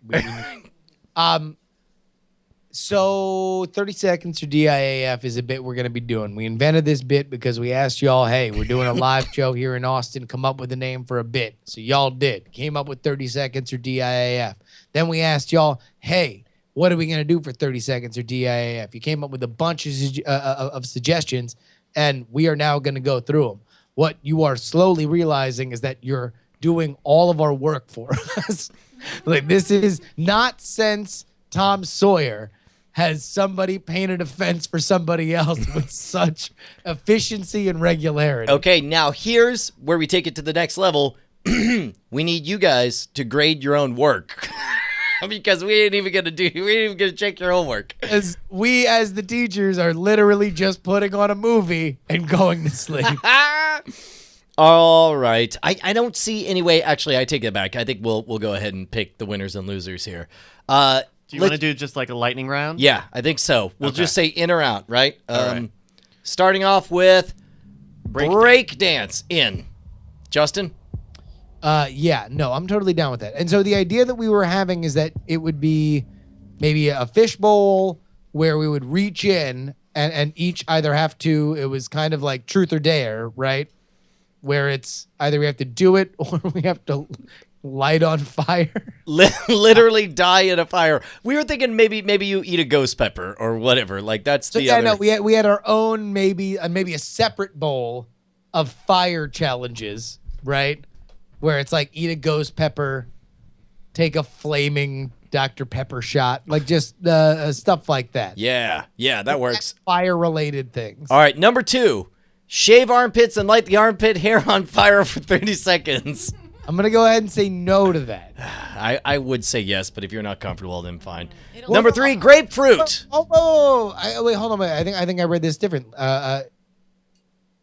So 30 seconds to DIAF is a bit we're going to be doing. We invented this bit because we asked y'all, hey, we're doing a live show here in Austin. Come up with a name for a bit. So y'all did. Came up with 30 seconds or DIAF. Then we asked y'all, hey, what are we going to do for 30 seconds or DIAF? You came up with a bunch of suggestions, and we are now going to go through them. What you are slowly realizing is that you're doing all of our work for us. Like, this is not since Tom Sawyer has somebody painted a fence for somebody else with such efficiency and regularity. Okay, now here's where we take it to the next level. We need you guys to grade your own work. Because we ain't even gonna check your homework. As we, as the teachers, are literally just putting on a movie and going to sleep. All right. I don't see any way. Actually, I take it back. I think we'll go ahead and pick the winners and losers here. Do you want to do just like a lightning round? Yeah, I think so. We'll Okay. just say in or out, right? All right. Starting off with break dance in. Justin? Yeah, no, I'm totally down with that. And so the idea that we were having is that it would be maybe a fishbowl where we would reach in and each either have to, it was kind of like truth or dare, right? Where it's either we have to do it or we have to light on fire. Literally die in a fire. We were thinking maybe you eat a ghost pepper or whatever. Like that's So the yeah, other. no, we had our own maybe a separate bowl of fire challenges, right? Where it's like eat a ghost pepper, take a flaming Dr. Pepper shot, like just stuff like that. Yeah, that works. Fire related things. All right, number 2. Shave armpits and light the armpit hair on fire for 30 seconds. I'm gonna go ahead and say no to that. I would say yes, but if you're not comfortable, then fine. It'll- Number 3, grapefruit. Wait, hold on. I think I read this different.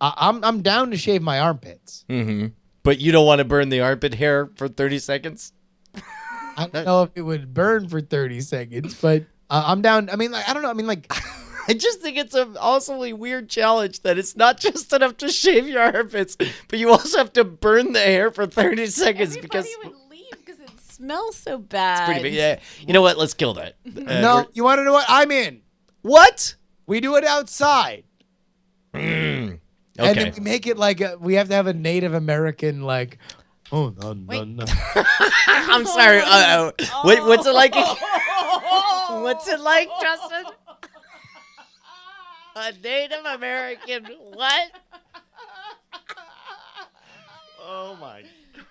I'm down to shave my armpits. Mm-hmm. But you don't want to burn the armpit hair for 30 seconds? I don't know if it would burn for 30 seconds, but I'm down. I mean, like, I don't know. I mean, like, I just think it's an awesomely weird challenge that it's not just enough to shave your armpits, but you also have to burn the hair for 30 seconds because Everybody would leave because it smells so bad. pretty big. Yeah. You know what? Let's kill that. no, you want to know what? I'm in. What? We do it outside. Okay. And then we make it like we have to have a Native American, like, oh, no, no, Wait. no. I'm sorry. What's it like? What's it like, Justin? A Native American what? Oh my.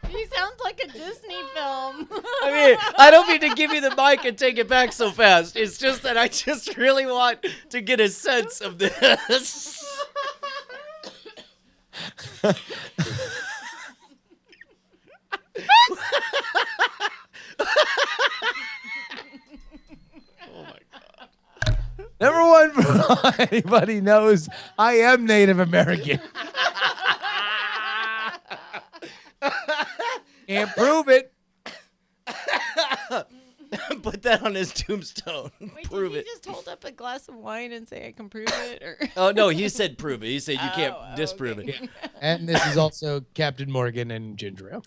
He sounds like a Disney film. I mean, I don't mean to give you the mic and take it back so fast. It's just that I just really want to get a sense of this. Oh my god. Number one, for anybody knows, I am Native American. Can't prove it. Put that on his tombstone. Wait, Prove did it. he just hold up a glass of wine and say I can prove it? Or Oh no, he said prove it. He said you can't Oh, disprove okay. it. And this is also Captain Morgan and Ginger Ale,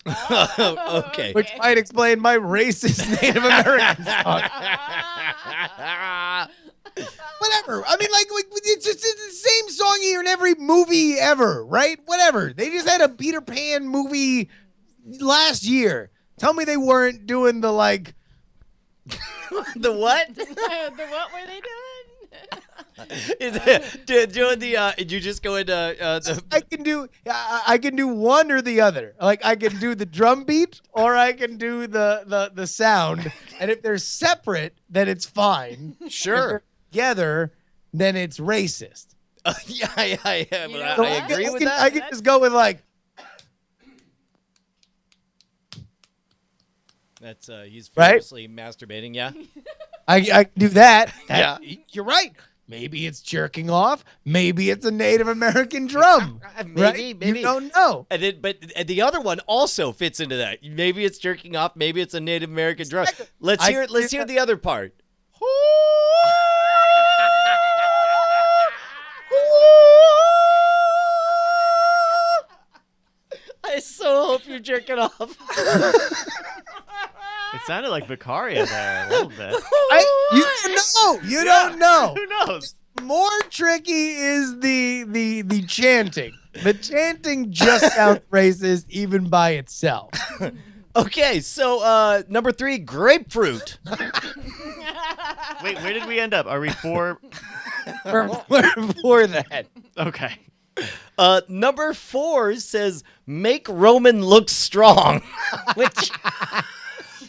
Okay. which might explain my racist Native American song. Whatever. I mean, like it's just it's the same song you hear in every movie ever, right? Whatever. They just had a Peter Pan movie last year. Tell me they weren't doing the like. The what? the what were they doing? Doing the you just go into the I can do one or the other. Like I can do the drum beat or I can do the sound. And if they're separate, then it's fine. If sure. they're together, then it's racist. Yeah, but You know I what? agree with I that. can just go with like. That's he's Right? furiously masturbating. Yeah. I can do that. Yeah. You're right. Maybe it's jerking off. Maybe it's a Native American drum. Maybe, right? maybe. You don't know. And then, but the other one also fits into that. Maybe it's jerking off. Maybe it's a Native American drum. Let's hear it. Let's hear the other part. I so hope you're jerking off. It sounded like Vicaria there a little bit. You don't know. You don't know. Who knows? More tricky is the chanting. The chanting just sounds racist even by itself. Okay, so number 3, grapefruit. Wait, where did we end up? Are we 4? For that. Okay. Number 4 says make Roman look strong. Which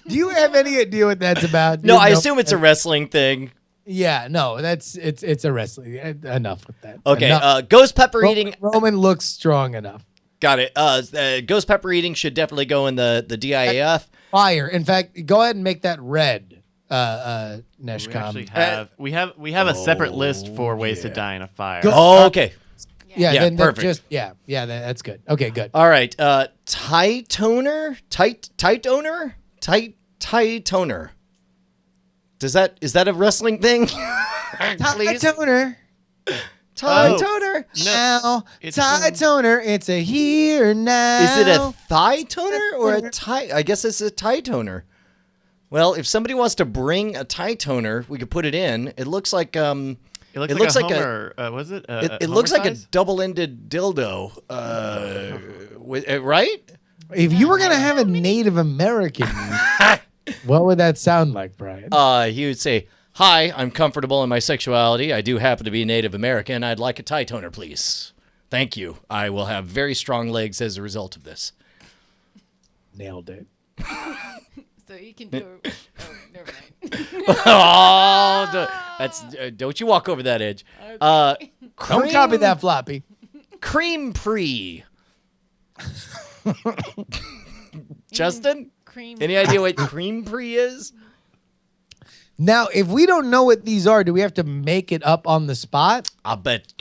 Do you have any idea what that's about? no, You I know- assume it's a wrestling thing. Yeah, no, it's a wrestling. Enough with that. Okay, Enough. ghost pepper eating. Roman looks strong enough. Got it. Ghost pepper eating should definitely go in the DIAF. Fire. In fact, go ahead and make that red. We actually Neshcom. have we have a separate list for ways to die in a fire. Go- Oh, okay. Yeah, Yeah, then perfect. that's good. Okay, good. All right. Tie toner. Tight owner. Tight toner. Is that a wrestling thing? Please. Toner. Tie Oh. toner. Now, it's tie toner. It's a here now. Is it a thigh toner or a tie? I guess it's a tie toner. Well, if somebody wants to bring a tie toner, we could put it in. It looks like It looks like a Homer. Was it? it looks like a double-ended dildo. Right? If you were gonna have a Native American, what would that sound like, Brian? He would say, "Hi, I'm comfortable in my sexuality. I do happen to be Native American. I'd like a tie toner, please. Thank you. I will have very strong legs as a result of this." Nailed it. So you can do. Oh, never mind. That's don't you walk over that edge. Don't copy that floppy. Cream pre. Justin, Cream. any idea what cream pre is? Now, if we don't know what these are, do we have to make it up on the spot? I'll bet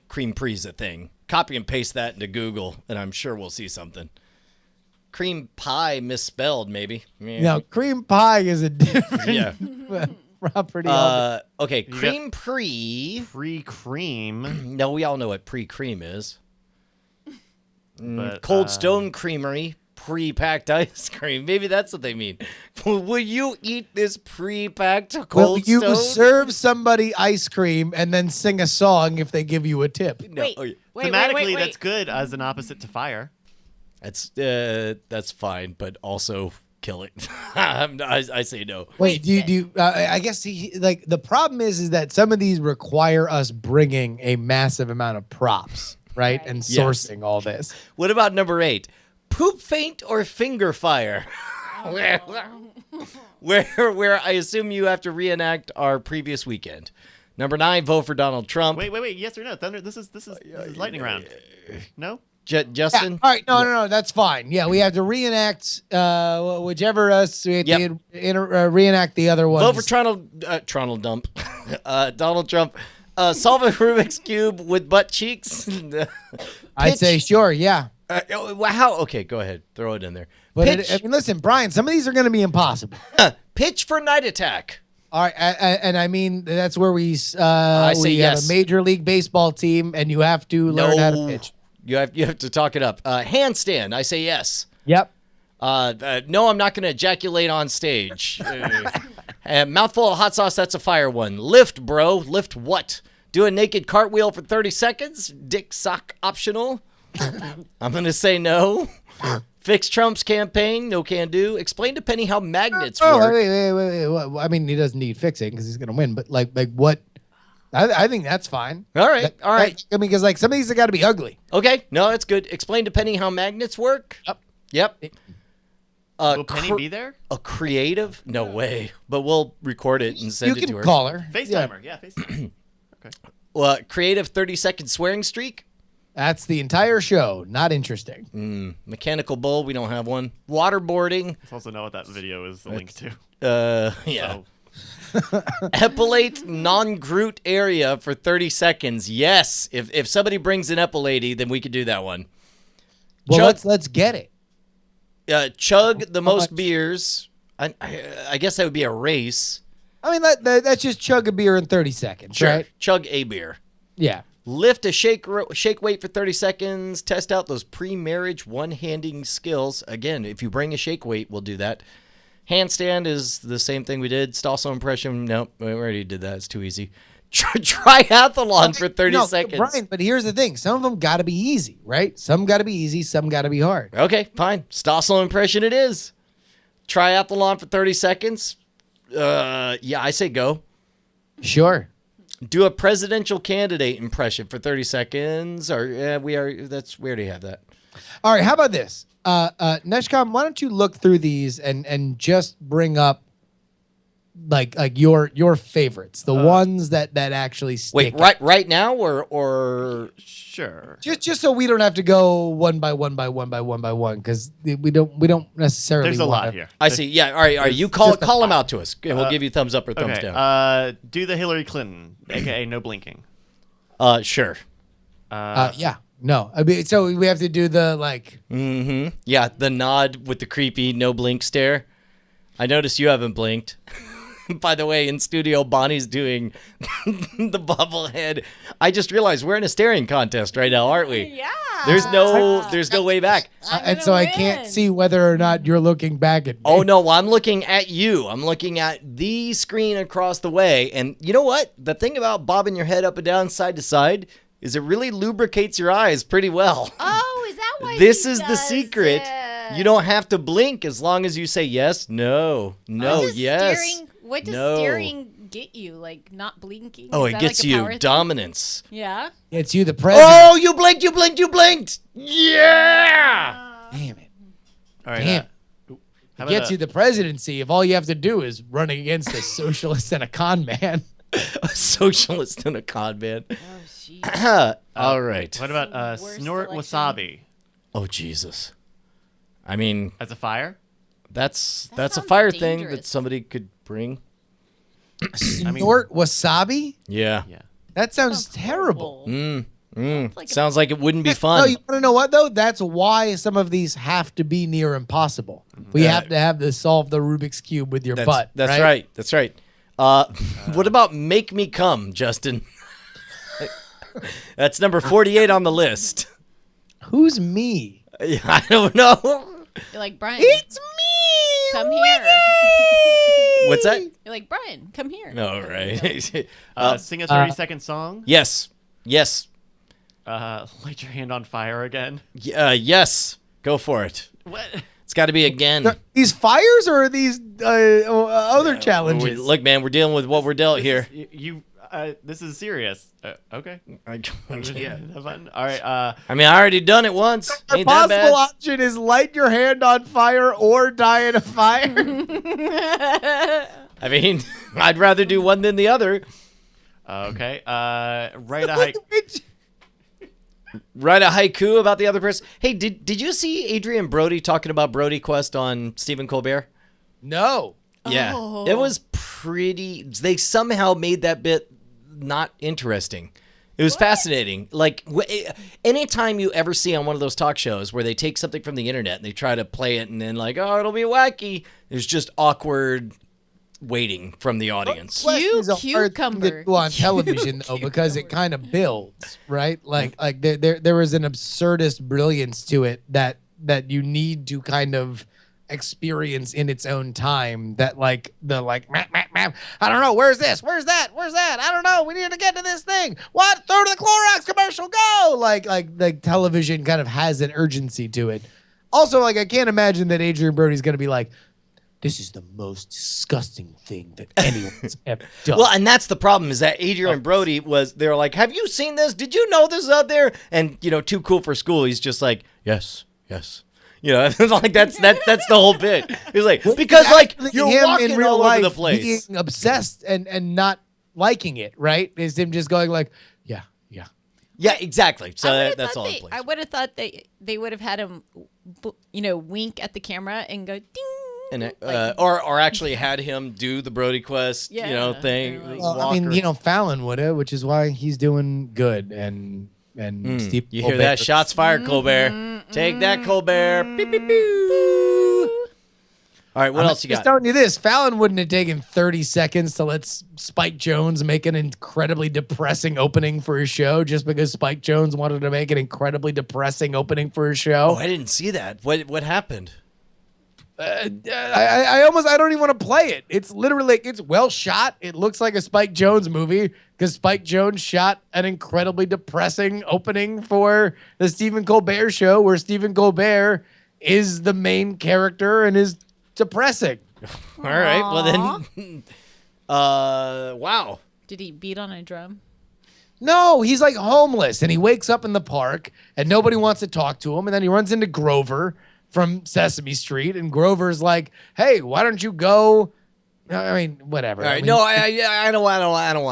cream pre's a thing. Copy and paste that into Google, and I'm sure we'll see something. Cream pie misspelled, maybe. No, cream pie is a different Yeah. property. Okay, got- cream pre. Free cream. No, we all know what pre-cream is. But, Cold Stone Creamery pre-packed ice cream. Maybe that's what they mean. Will you eat this pre-packed Will Cold you Stone? serve somebody ice cream and then sing a song if they give you a tip? No, Wait. okay. Thematically, wait. that's good as an opposite to fire. That's fine, but also kill it. I say no. Wait, do you I guess like the problem is that some of these require us bringing a massive amount of props, right? Right. And Yes. sourcing all this. What about number 8? Poop feint or finger fire? where I assume you have to reenact our previous weekend. Number 9, vote for Donald Trump. Wait. Yes or no? Thunder. This is lightning round. No. Justin? Yeah. All right, no, that's fine. Yeah, we have to reenact whichever us we have Yep. to reenact the other ones. Vote for Donald Dump. Donald Trump. Solve a Rubik's Cube with butt cheeks. I'd say sure, yeah. How? Okay, go ahead. Throw it in there. But Pitch, I mean, listen, Brian, some of these are going to be impossible. pitch for Night Attack. All right, and I mean that's where we say have yes. a Major League Baseball team, and you have to learn how to pitch. You have to talk it up. Handstand. I say yes. Yep. No, I'm not going to ejaculate on stage. Mouthful of hot sauce. That's a fire one. Lift, bro. Lift what? Do a naked cartwheel for 30 seconds. Dick sock optional. I'm going to say no. Fix Trump's campaign. No can do. Explain to Penny how magnets work. Wait. What? I mean, he doesn't need fixing because he's going to win. But like what? I think that's fine. All right. All right. I mean, because like some of these have got to be ugly. Okay. No, that's good. Explain to Penny how magnets work. Yep. Will Penny be there? A creative? No way. But we'll record it and send You it to can her. call her. FaceTimer. Yeah, FaceTimer. Okay. Creative 30-second swearing streak. That's the entire show. Not interesting. Mechanical bull. We don't have one. Waterboarding. Let's also know what that video is linked to. Yeah. So, Epilate non-Groot area for 30 seconds. Yes. If somebody brings an epilady, then we could do that one. Well, Chug- let's get it. Chug the most much? beers. I guess that would be a race. I mean, that's just chug a beer in 30 seconds, right? Chug a beer. Yeah. Lift a shake weight for 30 seconds. Test out those pre-marriage one-handing skills. Again, if you bring a shake weight, we'll do that. Handstand is the same thing we did. Stossel impression. Nope, we already did that. It's too easy. Triathlon for 30 seconds. Brian, but here's the thing. Some of them got to be easy, right? Some got to be easy. Some got to be hard. Okay, fine. Stossel impression it is. Triathlon for 30 seconds. Yeah, I say go. Sure. Do a presidential candidate impression for 30 seconds. Or we already have that. All right, how about this? Neshcom, why don't you look through these and just bring up like your favorites, the ones that actually stick. Wait, right now or sure. Just so we don't have to go one by one because we don't necessarily. There's a wanna- lot here. I see. Yeah, all right. You call them out to us, and we'll give you thumbs up or thumbs Okay. down. Do the Hillary Clinton, aka no blinking. Sure. Yeah. No. I mean, so we have to do the like. Mm-hmm. Yeah, the nod with the creepy no blink stare. I noticed you haven't blinked. By the way, in studio, Bonnie's doing the bobblehead. I just realized we're in a staring contest right now, aren't we? Yeah. There's no way back. And so I can't see whether or not you're looking back at me. Oh no, I'm looking at you. I'm looking at the screen across the way. And you know what? The thing about bobbing your head up and down, side to side, is it really lubricates your eyes pretty well. Oh, is that why This he is the does secret. it? You don't have to blink as long as you say yes, no, What does yes. What does no. steering get you? Like not blinking? Oh, Is it that gets like a you power thing? dominance. Yeah. It's you, the president. Oh, you blinked. Yeah. Damn it. All right. Damn. How Gets about, you the presidency if all you have to do is run against a socialist and a con man. A socialist and a con man. Oh, jeez. All right. What about Worst snort selection. wasabi Oh, Jesus. I mean, as a fire? that's a sounds fire thing that dangerous. somebody could bring. Snort wasabi? Yeah. Yeah. That sounds terrible. horrible. Like a- Sounds like it wouldn't be No, fun. you want to know what though? That's why some of these have to be near impossible. We have to have this solve the Rubik's cube with your butt. That's right. That's right. What about make me come, Justin? That's number 48 on the list. Who's me? I don't know. You're like Brian. It's me. Come here. What's that? You're like Brian. Come here. All right. Sing a 30-second song. Yes. Light your hand on fire again. Yes. Go for it. What? It's It's got to be again. These fires or are these other challenges? Look, man, we're dealing with what we're dealt here. This is serious. Okay. Yeah. Have fun. All right. I mean, I already done it once. The Ain't that possible bad? option is light your hand on fire or die in a fire. I mean, I'd rather do one than the other. Okay. Write a haiku about the other person. Hey, did you see Adrian Brody talking about Brody Quest on Stephen Colbert? No. Yeah. Oh. It was pretty. They somehow made that bit not interesting. It was fascinating. Like, anytime you ever see on one of those talk shows where they take something from the internet and they try to play it and then like, oh, it'll be wacky. There's just awkward waiting from the audience. Quest is a hard thing to Cucumber. do on television though, because it kind of builds, right? Like there was an absurdist brilliance to it that you need to kind of experience in its own time. That like I don't know, where's this, where's that, I don't know, we need to get to this thing, what, throw to the Clorox commercial, go, like television kind of has an urgency to it. Also, like, I can't imagine that Adrian Brody's gonna be like, this is the most disgusting thing that anyone's ever done. Well, and that's the problem is that Adrian Brody they're like, have you seen this? Did you know this is out there? And, too cool for school. He's just like, yes. Like that's the whole bit. He's like, because like you're him walking in real all life over the place. being obsessed and not liking it, right? Is him just going like, yeah. Yeah, exactly. So I that's all in place. I would have thought they would have had him, wink at the camera and go ding. And or actually had him do the Brody Quest, Yeah. thing. Well, I mean, Fallon would have, which is why he's doing good. And Steve, You hear that? Shots fired, Colbert. Take that, Colbert. Beep, beep, beep. All right, what else you Just got? telling you this, Fallon wouldn't have taken 30 seconds to let Spike Jonze make an incredibly depressing opening for his show just because Spike Jonze wanted to make an incredibly depressing opening for his show. Oh, I didn't see that. What happened? I don't even want to play it. It's literally, it's well shot. It looks like a Spike Jonze movie because Spike Jonze shot an incredibly depressing opening for the Stephen Colbert show where Stephen Colbert is the main character and is depressing. All right, well then, wow. Did he beat on a drum? No, he's like homeless and he wakes up in the park and nobody wants to talk to him. And then he runs into Grover from Sesame Street, and Grover's like, "Hey, why don't you go?" I mean, whatever. All right, I mean, no, I don't want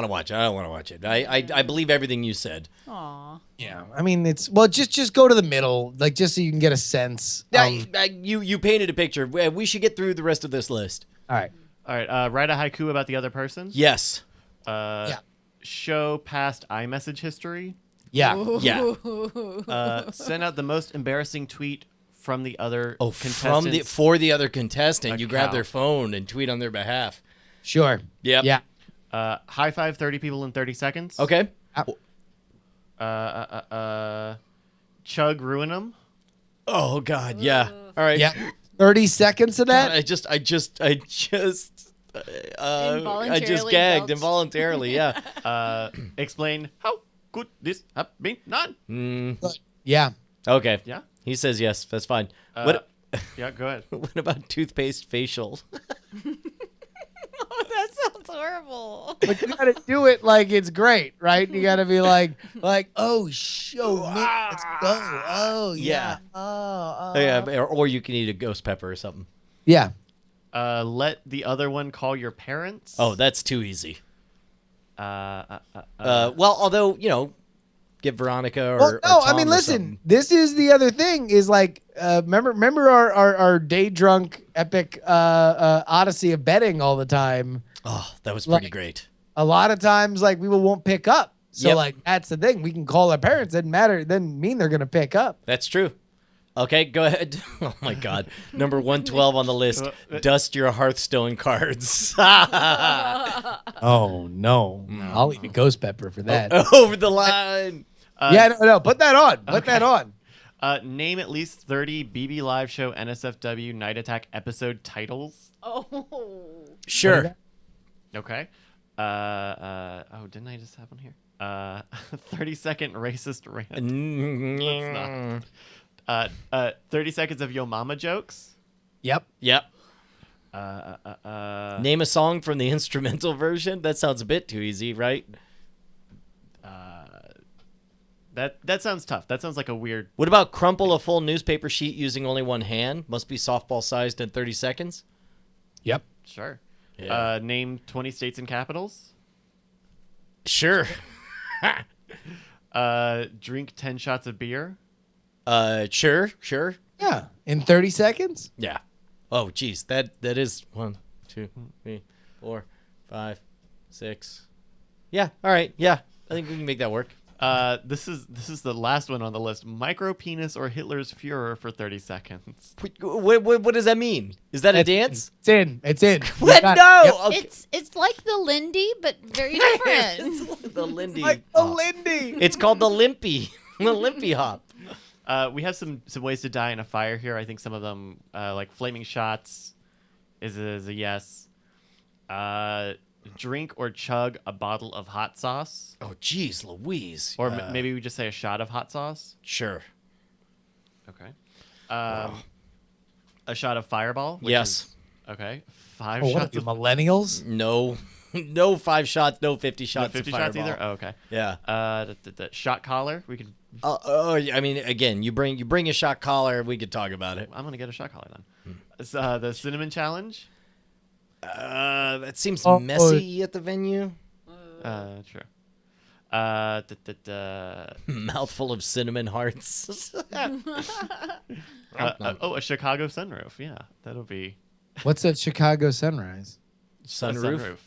to watch it. I don't want to watch it. I believe everything you said. Aw. yeah. I mean, it's just go to the middle, like just so you can get a sense. You painted a picture. We should get through the rest of this list. All right. All right. Write a haiku about the other person. Yes. Yeah. Show past iMessage history. Yeah. Yeah. Send out the most embarrassing tweet from the other Oh, contestants. for the other contestant, you grab Account. their phone and tweet on their behalf. Sure. Yep. Yeah. High five 30 people in 30 seconds. Okay. Chug ruin them. Oh God, yeah. All right. Yeah. 30 seconds of that. I just Involuntarily gagged belched. involuntarily. Yeah. Explain how could this have been done? Yeah. Okay. Yeah. He says yes. That's fine. What? Yeah, go ahead. What about toothpaste facial? Oh, that sounds horrible. But you gotta do it like it's great, right? You gotta be like, oh, show me, let's go. Oh, yeah. Oh, Yeah. Or you can eat a ghost pepper or something. Yeah. Let the other one call your parents. Oh, that's too easy. Uh, Well, although give Veronica or. Well, no, or I Tom mean, or listen. something. This is the other thing. Is like, remember our day drunk epic odyssey of betting all the time. Oh, that was pretty like- great. A lot of times, like people won't pick up. So Yep. like that's the thing. We can call our parents. Doesn't matter. It doesn't mean they're gonna pick up. That's true. Okay, go ahead. Oh my God, number 112 on the list. Dust your Hearthstone cards. Oh no! I'll eat a ghost pepper for that. Over the line. Yeah, no. Put that on. Put that on. Name at least 30 BB Live Show NSFW Night Attack episode titles. Oh. Sure. Okay. Oh, didn't I just have one here? 30-second racist rant. 30 seconds of Yo Mama jokes. Yep. Yep. Uh, Name a song from the instrumental version. That sounds a bit too easy, right? That sounds tough. That sounds like a weird. What about crumple a full newspaper sheet using only one hand? Must be softball sized in 30 seconds. Yep. Sure. Yeah. Name 20 states and capitals. Sure. Drink 10 shots of beer. Sure. Yeah. In 30 seconds? Yeah. Oh, geez. That is 1, 2, 3, 4, 5, 6. Yeah. All right. Yeah. I think we can make that work. This is the last one on the list. Micro penis or Hitler's Führer for 30 seconds. What does that mean? Is that a dance? It's in. It's in. What? No. Yep. Okay. It's like the Lindy, but very different. It's the Lindy. Like the hop. Lindy. It's called the Limpy. The Limpy hop. We have some ways to die in a fire here. I think some of them, like flaming shots, is a yes. Drink or chug a bottle of hot sauce, Oh, geez, Louise. or maybe we just say a shot of hot sauce. Sure. Okay. A shot of Fireball. Which Yes. is- okay. 5 Oh, what are shots you, of millennials? No. No 5 shots. No 50 no, shots. 50 of shots Fireball. either. Oh, okay. Yeah. Shot collar. We could. I mean, again, you bring a shot collar. We could talk about it. I'm gonna get a shot collar then. The cinnamon challenge. That seems Oh, messy at the venue. Sure. Mouthful of cinnamon hearts. A Chicago sunroof. Yeah, that'll be What's a Chicago sunrise? a Sunroof.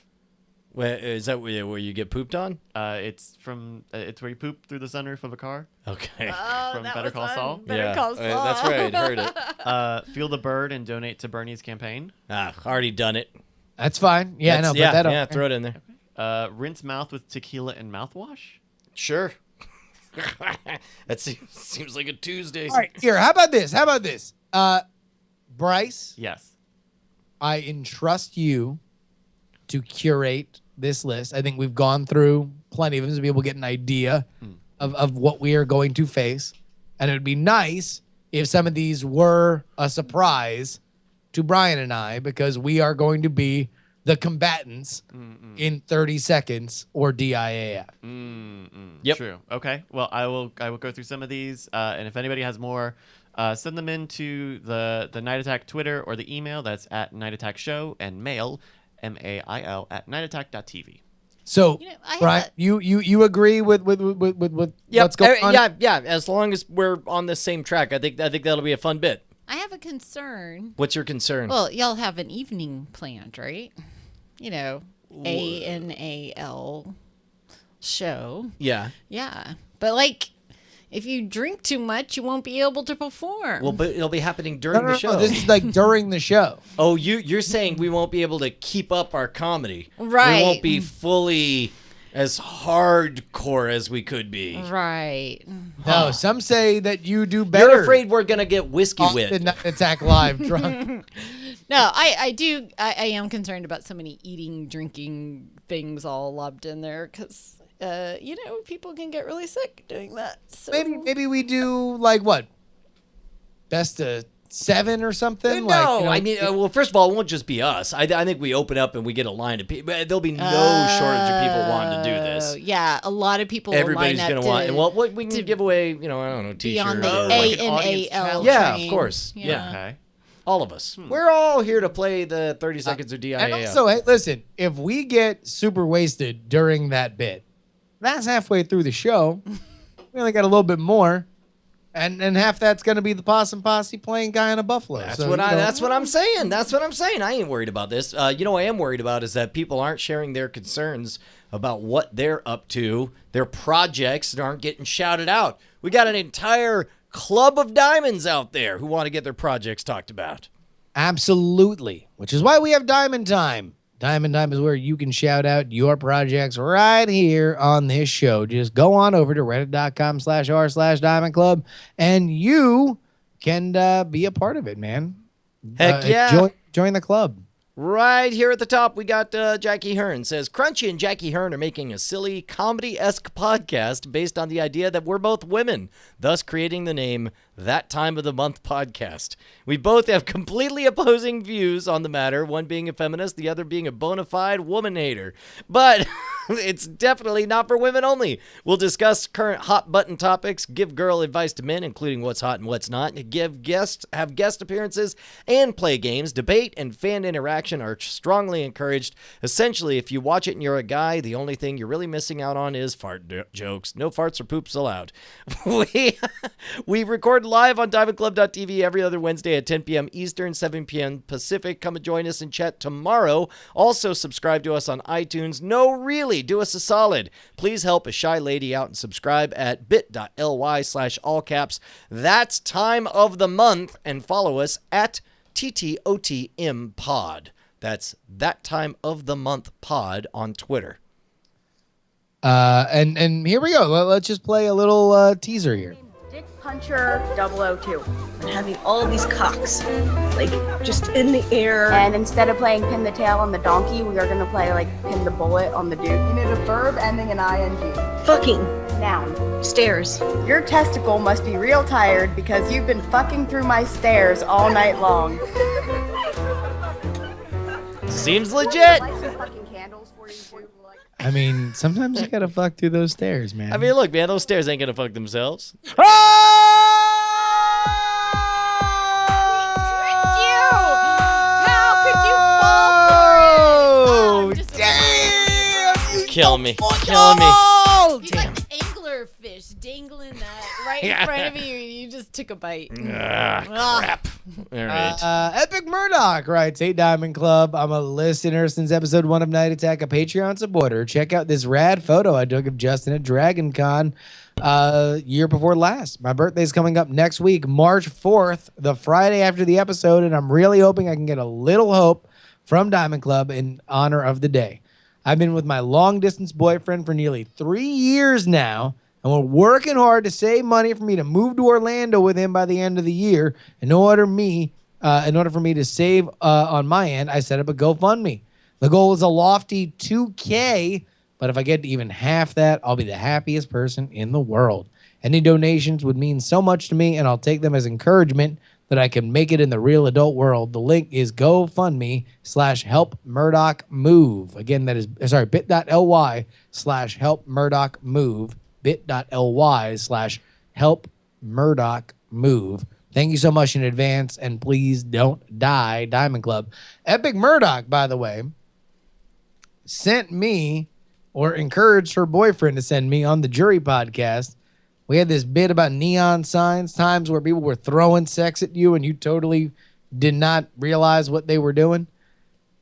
Is that where you get pooped on? It's where you poop through the sunroof of a car. Okay. From Better Call Saul? Better Call Saul. That's right. Heard it. Feel the bird and donate to Bernie's campaign. Already done it. That's fine. Yeah, That's- no, put that on. yeah. Throw it in there. Rinse mouth with tequila and mouthwash. Sure. That seems like a Tuesday. All right, here. How about this? Bryce, Yes. I entrust you to curate this list. I think we've gone through plenty of them so people get an idea of what we are going to face. And it would be nice if some of these were a surprise to Brian and I, because we are going to be the combatants in 30 seconds or DIAF. Yep. True. Okay. Well, I will go through some of these, and if anybody has more, send them in to the Night Attack Twitter or the email that's at Night Attack Show, and mail MAIL at nightattack.tv. So, You know, I have Brian, you agree with what's going on? Yeah. As long as we're on the same track, I think that'll be a fun bit. I have a concern. What's your concern? Well, y'all have an evening planned, right? You know, ANAL show. Yeah. Yeah. But like, if you drink too much, you won't be able to perform. Well, but it'll be happening during the show. No, this is like during the show. Oh, you're saying we won't be able to keep up our comedy. Right. We won't be fully as hardcore as we could be. Right. No, some say that you do better. You're afraid we're gonna get whiskey on the whipped. Night Attack Live drunk. No, I am concerned about so many eating, drinking things all lobbed in there because, people can get really sick doing that. So. Maybe we do like what? Best of 7 or something? No, Like, I mean, well, first of all, it won't just be us. I think we open up and we get a line of people. There'll be no shortage of people wanting to do this. Yeah, a lot of people Everybody's will line up gonna want, and well, we to can give away, I don't know, be t-shirt. on the or- like an audience ANAL challenge. Yeah, of train. course. Yeah. Okay. all of us. We're all here to play the 30 seconds of DIA. And also, hey, listen, if we get super wasted during that bit, that's halfway through the show. We only got a little bit more. And half that's going to be the Possum Posse playing Guy on a Buffalo. That's So, what you know, that's what I'm saying. That's what I'm saying. I ain't worried about this. I am worried about is that people aren't sharing their concerns about what they're up to, their projects, and aren't getting shouted out. We got an entire club of diamonds out there who want to get their projects talked about. Absolutely. Which is why we have Diamond Time. Diamond Time is where you can shout out your projects right here on this show. Just go on over to reddit.com/r/Diamond Club and you can be a part of it, man. Heck yeah. Join the club. Right here at the top, we got Jackie Hearn says, Crunchy and Jackie Hearn are making a silly comedy-esque podcast based on the idea that we're both women, thus creating the name That Time of the Month Podcast. We both have completely opposing views on the matter, one being a feminist, the other being a bona fide woman hater. But it's definitely not for women only. We'll discuss current hot button topics, give girl advice to men, including what's hot and what's not, have guest appearances, and play games. Debate and fan interaction are strongly encouraged. Essentially, if you watch it and you're a guy, the only thing you're really missing out on is fart jokes. No farts or poops allowed. We record live on diamondclub.tv every other Wednesday at 10 p.m. Eastern, 7 p.m. Pacific. Come and join us in chat tomorrow. Also, subscribe to us on iTunes. No, really, do us a solid. Please help a shy lady out and subscribe at bit.ly/all caps. That's time of the month. And follow us at TTOTM Pod. That's That Time of the Month Pod on Twitter. And here we go. Let's just play a little teaser here. Dick Puncher 002. And having all these cocks, like, just in the air. And instead of playing pin the tail on the donkey, we are going to play, like, pin the bullet on the dude. You need a verb ending in ing. Fucking Noun. stairs. Your testicle must be real tired because you've been fucking through my stairs all night long. Seems legit. Light some fucking candles for you too. I mean, sometimes you gotta fuck through those stairs, man. I mean, look, man, those stairs ain't gonna fuck themselves. How could you fall for it? Damn! Kill me. Killing me. He's like the angler fish dangling that right in front of you, and you just took a bite. Crap. All right. Epic Murdoch writes, Hey Diamond Club, I'm a listener since episode 1 of Night Attack, a Patreon supporter. Check out this rad photo I took of Justin at Dragon Con year before last. My birthday's coming up next week, March 4th, the Friday after the episode, and I'm really hoping I can get a little hope from Diamond Club in honor of the day. I've been with my long-distance boyfriend for nearly 3 years now, and we're working hard to save money for me to move to Orlando with him by the end of the year. In order for me to save on my end, I set up a GoFundMe. The goal is a lofty $2K, but if I get to even half that, I'll be the happiest person in the world. Any donations would mean so much to me, and I'll take them as encouragement that I can make it in the real adult world. The link is GoFundMe/Help Murdoch Move. Again, that is, bit.ly/Help Murdoch Move. bit.ly/Help Murdoch Move. Thank you so much in advance, and please don't die, Diamond Club. Epic Murdoch, by the way, sent me, or encouraged her boyfriend to send me on the Jury podcast. We had this bit about neon signs, times where people were throwing sex at you and you totally did not realize what they were doing.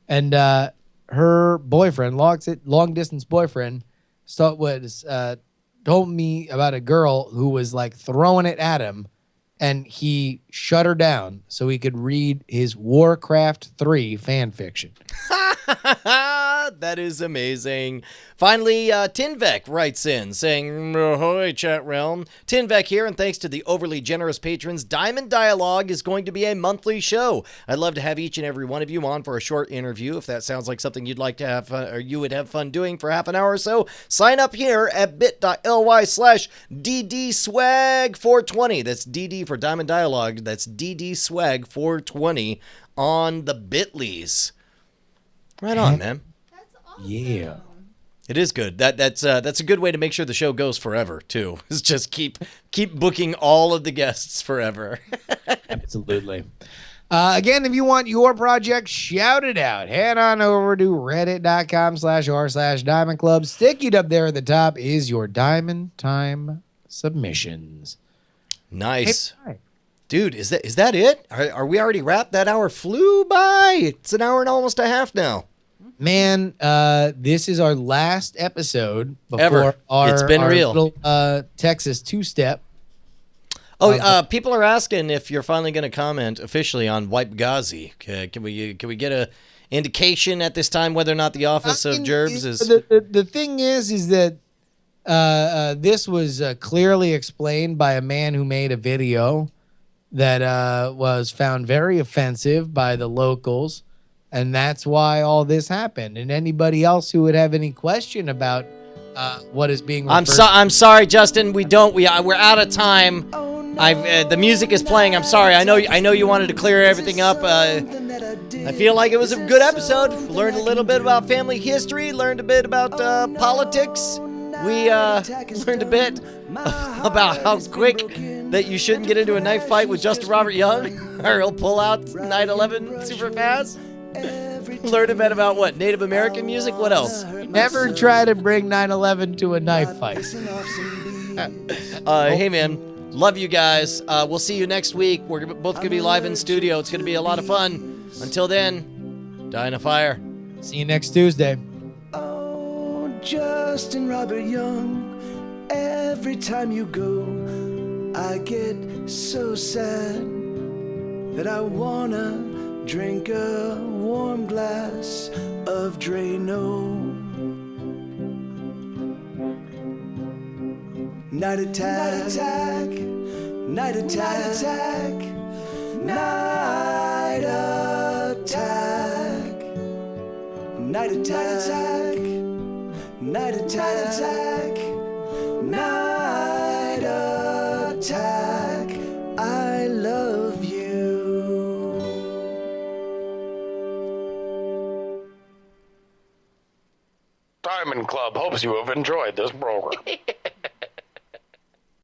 And her boyfriend, long distance boyfriend, told me about a girl who was like throwing it at him, and he shut her down so he could read his Warcraft 3 fan fiction. That is amazing. Finally, Tinvek writes in saying, Ahoy, chat realm. Tinvek here, and thanks to the overly generous patrons, Diamond Dialogue is going to be a monthly show. I'd love to have each and every one of you on for a short interview. If that sounds like something you'd like to have or you would have fun doing for half an hour or so, sign up here at bit.ly/DDSwag420. That's DD for Diamond Dialogue. That's DDSwag420 on the Bitleys. Right on, man. That's awesome. Yeah. It is good. That's a good way to make sure the show goes forever too. Is just keep booking all of the guests forever. Absolutely. Again, if you want your project shouted out, head on over to reddit.com/r/Diamond Club. Stickied up there at the top is your Diamond Time submissions. Nice. Hey, Dude, is that it? Are we already wrapped? That hour flew by. It's an hour and almost a half now. man, this is our last episode before Ever. our, It's been our real. little Texas two-step. Oh, people are asking if you're finally going to comment officially on Wipe Ghazi. Can we get a indication at this time whether or not the Office of Gerbs is? The thing is that this was clearly explained by a man who made a video that was found very offensive by the locals. And that's why all this happened. And anybody else who would have any question about what is being referred I'm sorry, Justin. We're out of time. The music is playing. I'm sorry. I know you wanted to clear everything up. I feel like it was a good episode. Learned a little bit about family history. Learned a bit about politics. We learned a bit about how quick that you shouldn't get into a knife fight with Justin Robert Young, or he'll pull out 9/11 super fast. Learned a bit about what, Native American music. What else? Never try to bring 9/11 to a knife fight. Hey man, love you guys. We'll see you next week. We're both gonna be live in studio. It's gonna be a lot of fun. Until then, die in a fire. See you next Tuesday. Oh, Justin Robert Young, every time you go, I get so sad that I wanna drink a warm glass of Drano. Night attack, night attack, night attack, night attack, night attack, night attack. I love you. Diamond Club hopes you have enjoyed this program.